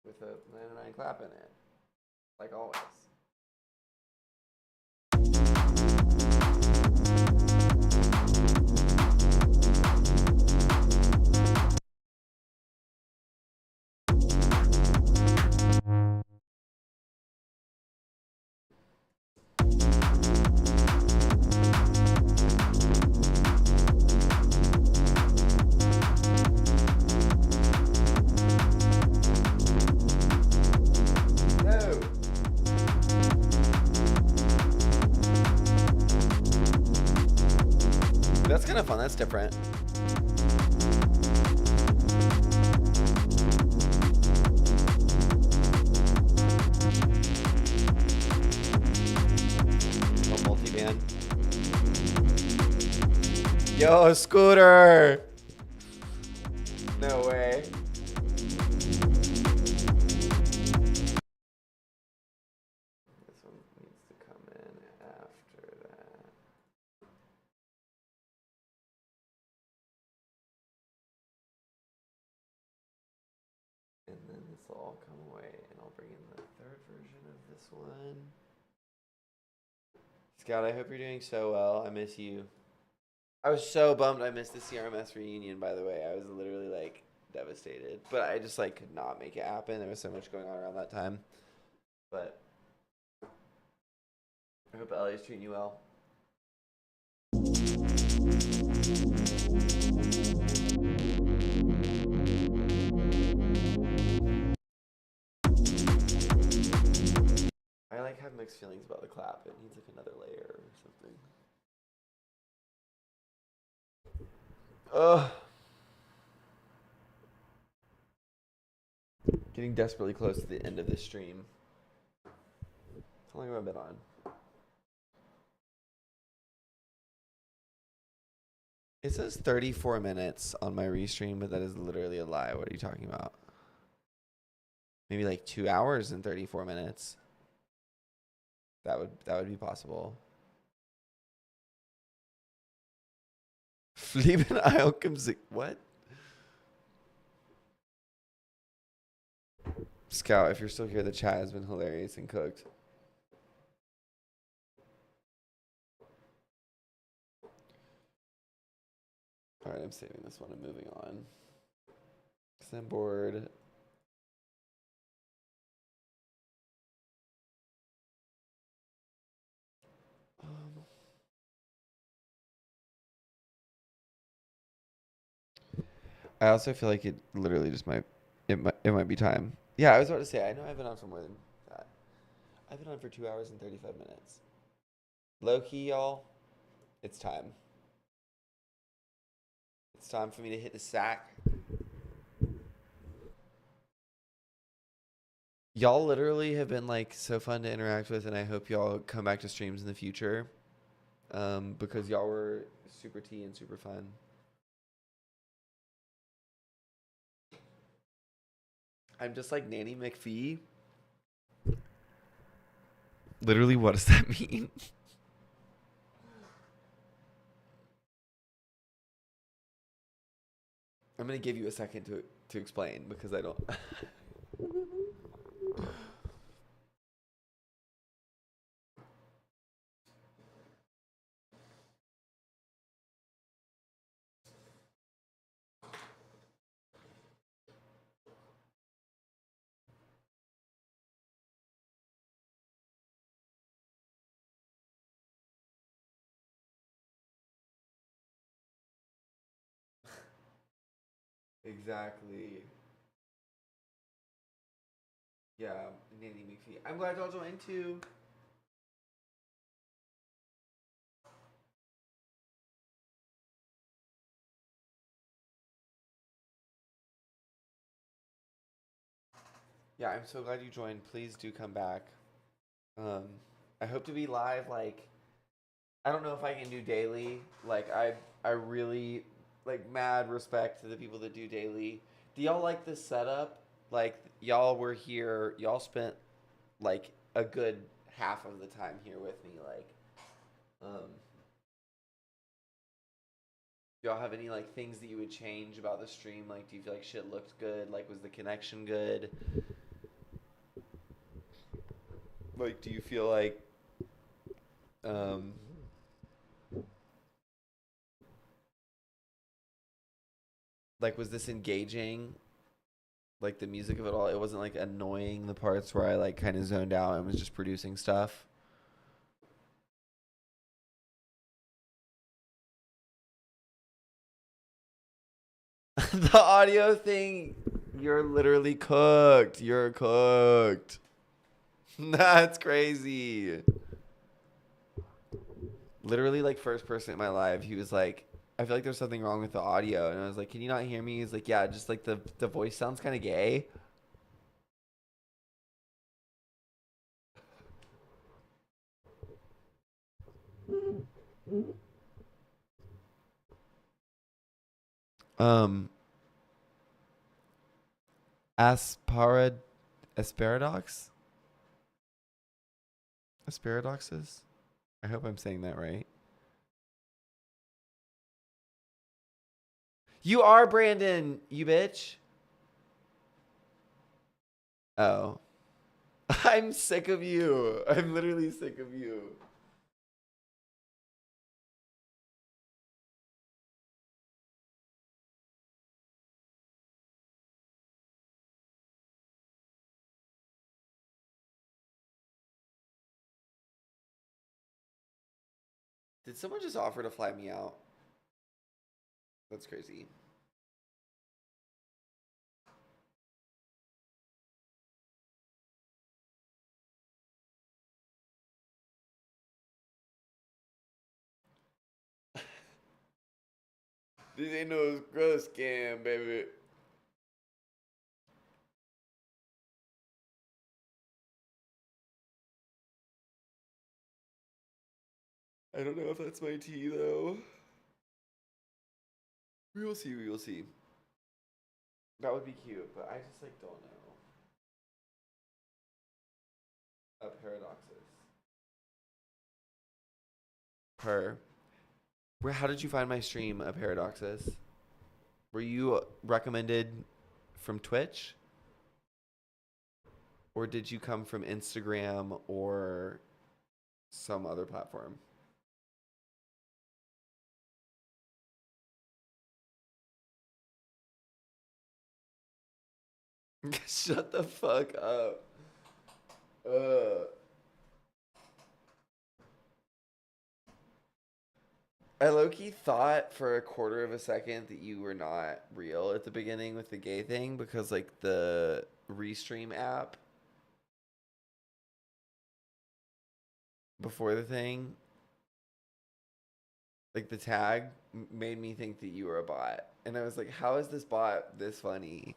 With a 99 clap in it. Like always. No. That's kind of fun. That's different. A multi-band. Yo, Scooter! No way. This one needs to come in after that. And then this will all come away, and I'll bring in the third version of this one. Scout, I hope you're doing so well. I miss you. I was so bummed I missed the CRMS reunion, by the way. I was literally like devastated. But I just like could not make it happen. There was so much going on around that time. But I hope Ellie's treating you well. I like have mixed feelings about the clap. It needs like another layer or something. Ugh. Getting desperately close to the end of this stream. How long have I been on? It says 34 minutes on my restream, but that is literally a lie. What are you talking about? Maybe like 2 hours and 34 minutes. That would be possible. Flieben Eilkumsik. What? Scout, if you're still here, the chat has been hilarious and cooked. Alright, I'm saving this one and moving on. Because I'm bored. I also feel like it literally just might be time. Yeah, I was about to say, I know I've been on for more than that. I've been on for 2 hours and 35 minutes. Low key, y'all, it's time. It's time for me to hit the sack. Y'all literally have been like so fun to interact with, and I hope y'all come back to streams in the future. Because y'all were super tea and super fun. I'm just like Nanny McPhee. Literally, what does that mean? I'm gonna give you a second to explain because I don't. Exactly. Yeah, Nanny McPhee. I'm glad y'all joined too. Yeah, I'm so glad you joined. Please do come back. I hope to be live. Like, I don't know if I can do daily. Like, I really like mad respect to the people that do daily. Do y'all like this setup? Like, y'all were here. Y'all spent like a good half of the time here with me. Like, um, y'all have any like things that you would change about the stream? Like, do you feel like shit looked good? Like, was the connection good? Like, do you feel um like was this engaging? Like the music of it all, it wasn't like annoying the parts where I like kind of zoned out and was just producing stuff. The audio thing, you're literally cooked. You're cooked. That's crazy. Literally, like, first person in my life, he was like, I feel like there's something wrong with the audio. And I was like, can you not hear me? He's like, yeah, just like the voice sounds kind of gay. Um, Asparad, Asparadox? Asparadoxes? I hope I'm saying that right. You are Brandon, you bitch. Oh. I'm sick of you. I'm literally sick of you. Did someone just offer to fly me out? That's crazy. This ain't no gross scam, baby. I don't know if that's my tea though. We will see. We will see. That would be cute, but I just like don't know. Paradoxes. Her. Where? How did you find my stream? Paradoxes. Were you recommended from Twitch, or did you come from Instagram or some other platform? Shut the fuck up. I low-key thought for a quarter of a second that you were not real at the beginning with the gay thing because like the Restream app before the thing, like the tag made me think that you were a bot. And I was like, how is this bot this funny?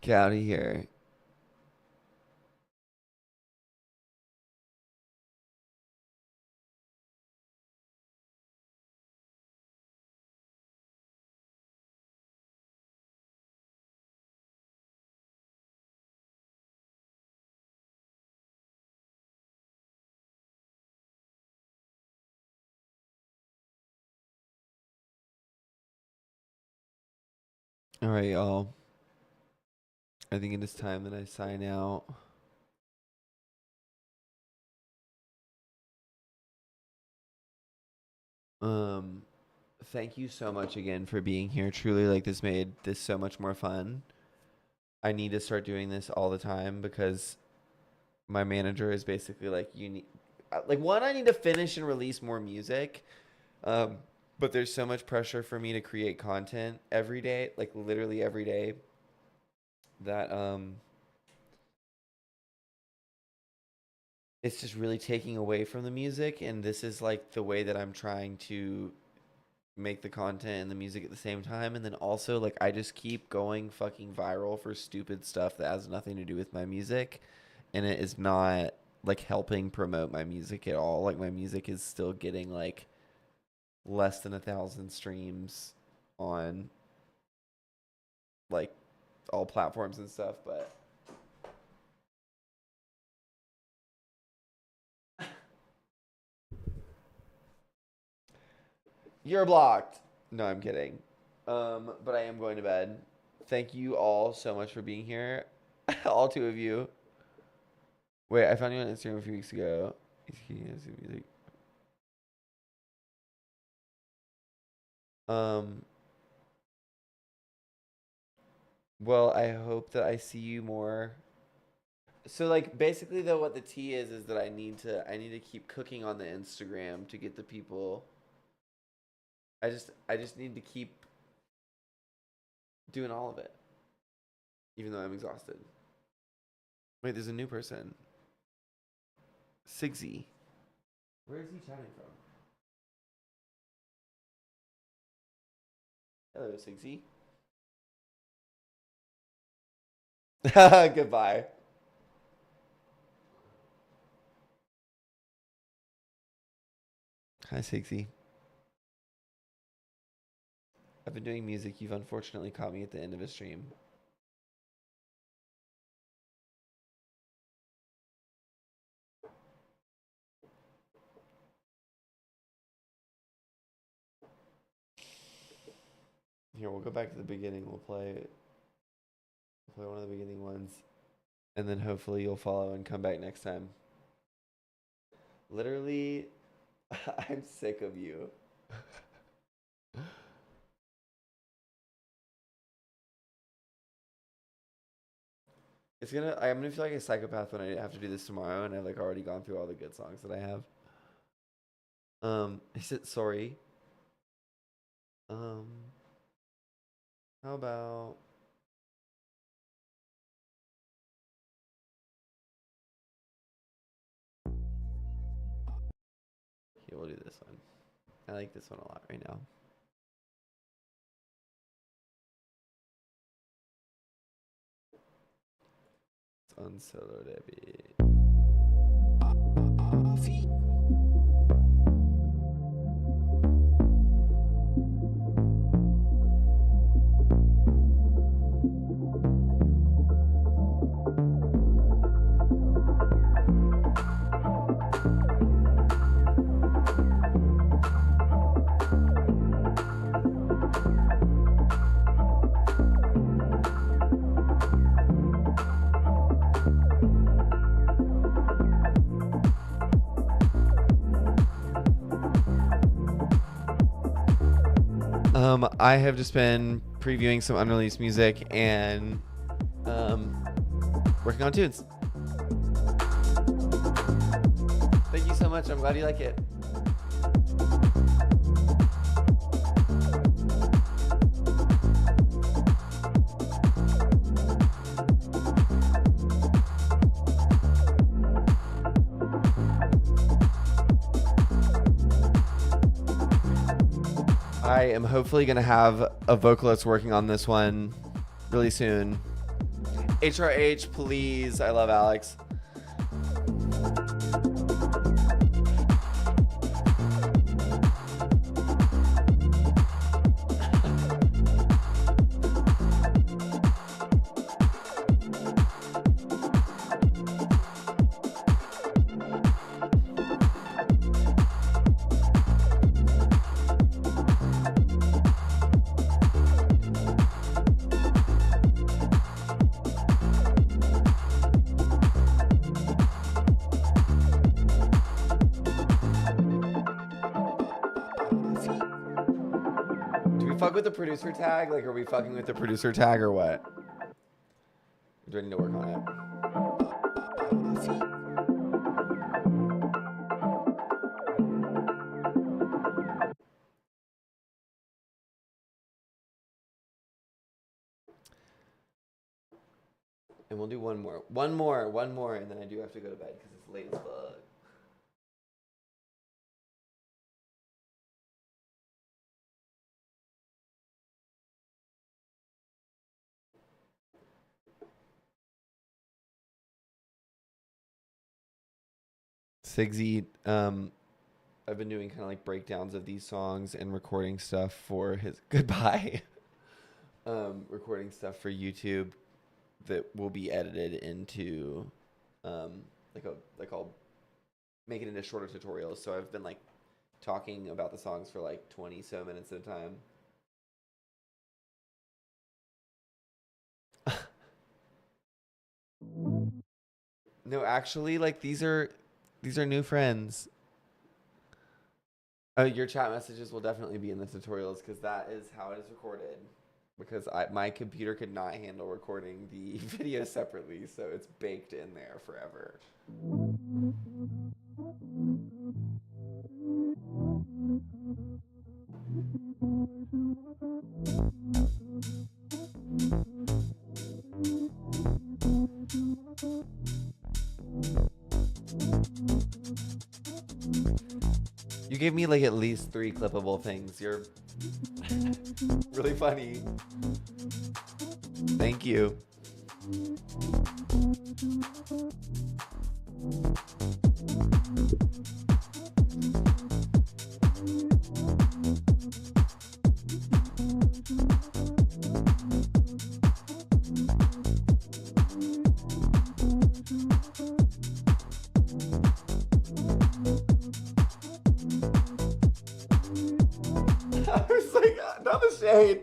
Get out of here. All right, y'all. I think it is time that I sign out. Um, Thank you so much again for being here. Truly, like this made this so much more fun. I need to start doing this all the time because my manager is basically like, you need, like, one, I need to finish and release more music. Um, but there's so much pressure for me to create content every day, like literally every day, that it's just really taking away from the music. And this is like the way that I'm trying to make the content and the music at the same time. And then also, like, I just keep going fucking viral for stupid stuff that has nothing to do with my music. And it is not like helping promote my music at all. Like, my music is still getting like less than 1,000 streams on like all platforms and stuff. But you're blocked. No, I'm kidding. But I am going to bed. Thank you all so much for being here. All two of you. Wait, I found you on Instagram a few weeks ago. Music. Um, well, I hope that I see you more. So like basically though what the tea is that I need to keep cooking on the Instagram to get the people. I just need to keep doing all of it. Even though I'm exhausted. Wait, there's a new person. Sigsy. Where is he chatting from? Hello, Sigsy. Goodbye. Hi, Sigsy. I've been doing music. You've unfortunately caught me at the end of a stream. Here, we'll go back to the beginning. We'll play one of the beginning ones. And then hopefully you'll follow and come back next time. Literally, I'm sick of you. I'm gonna feel like a psychopath when I have to do this tomorrow, and I've like already gone through all the good songs that I have. Is it sorry? Um, how about here? We'll do this one. I like this one a lot right now. It's on solo Debbie. I have just been previewing some unreleased music and working on tunes. Thank you so much. I'm glad you like it. I am hopefully going to have a vocalist working on this one really soon. HRH, please. I love Alex. Fuck with the producer tag? Like, are we fucking with the producer tag or what? Do I need to work on it? And we'll do one more, and then I do have to go to bed because it's late as fuck. Sigsy, I've been doing kind of like breakdowns of these songs and recording stuff for his goodbye. Recording stuff for YouTube that will be edited into like I'll make it into shorter tutorials. So I've been like talking about the songs for like 20 so minutes at a time. No, actually, like these are new friends. Oh, your chat messages will definitely be in the tutorials because that is how it is recorded. Because my computer could not handle recording the video separately, so it's baked in there forever. You gave me like at least 3 clippable things. You're really funny. Thank you. I was like, not the shade.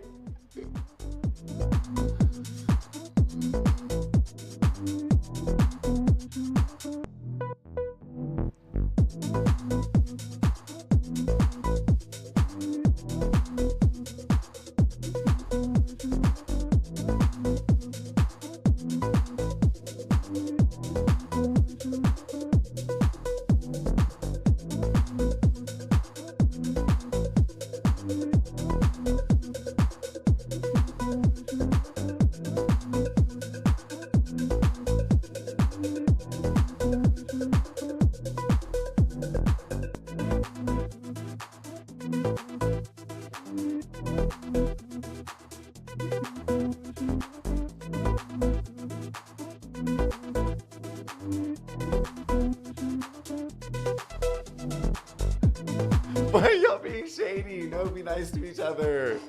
Why are y'all being shady? No, be nice to each other.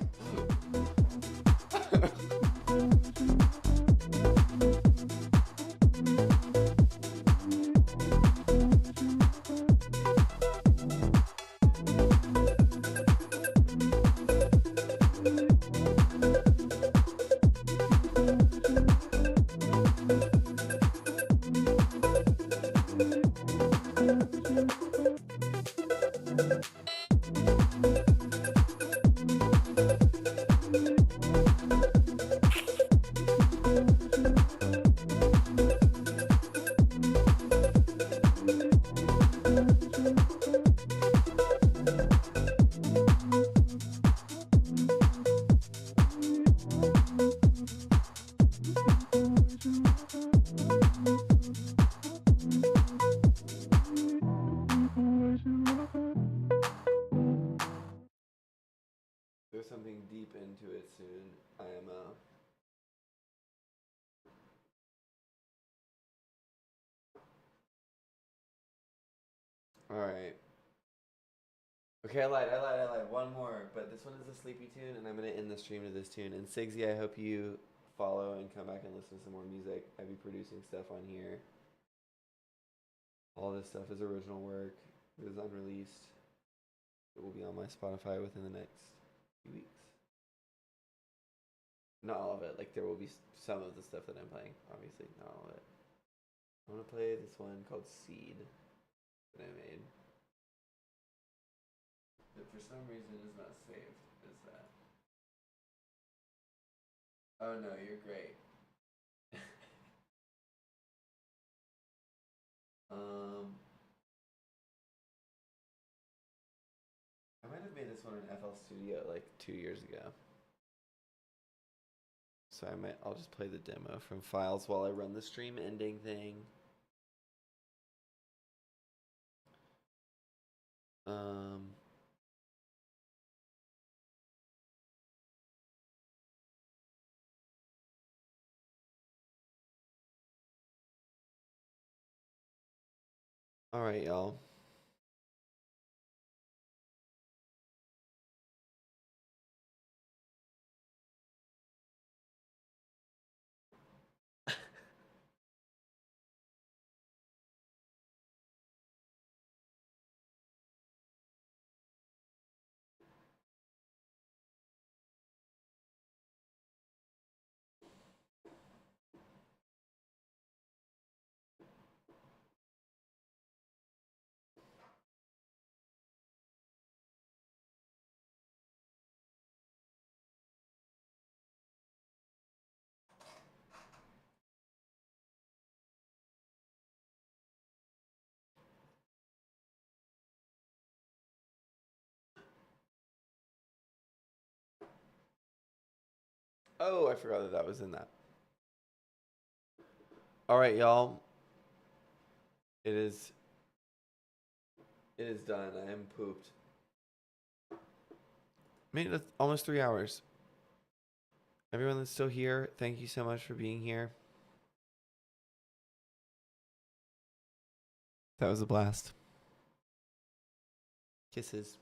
There's something deep into it soon, IMO. Alright. Okay, I lied. One more, but this one is a sleepy tune, and I'm going to end the stream to this tune. And Sigsy, I hope you follow and come back and listen to some more music. I'll be producing stuff on here. All this stuff is original work. It is unreleased. It will be on my Spotify within the next few weeks. Not all of it. Like, there will be some of the stuff that I'm playing. Obviously, not all of it. I'm going to play this one called Seed that I made. That for some reason is not saved. Is that? Oh no, you're great. I might have made this one in FL Studio like 2 years ago. So I'll just play the demo from files while I run the stream ending thing. All right, y'all. Oh, I forgot that was in that. All right, y'all. It is done. I am pooped. Made it almost 3 hours. Everyone that's still here, thank you so much for being here. That was a blast. Kisses.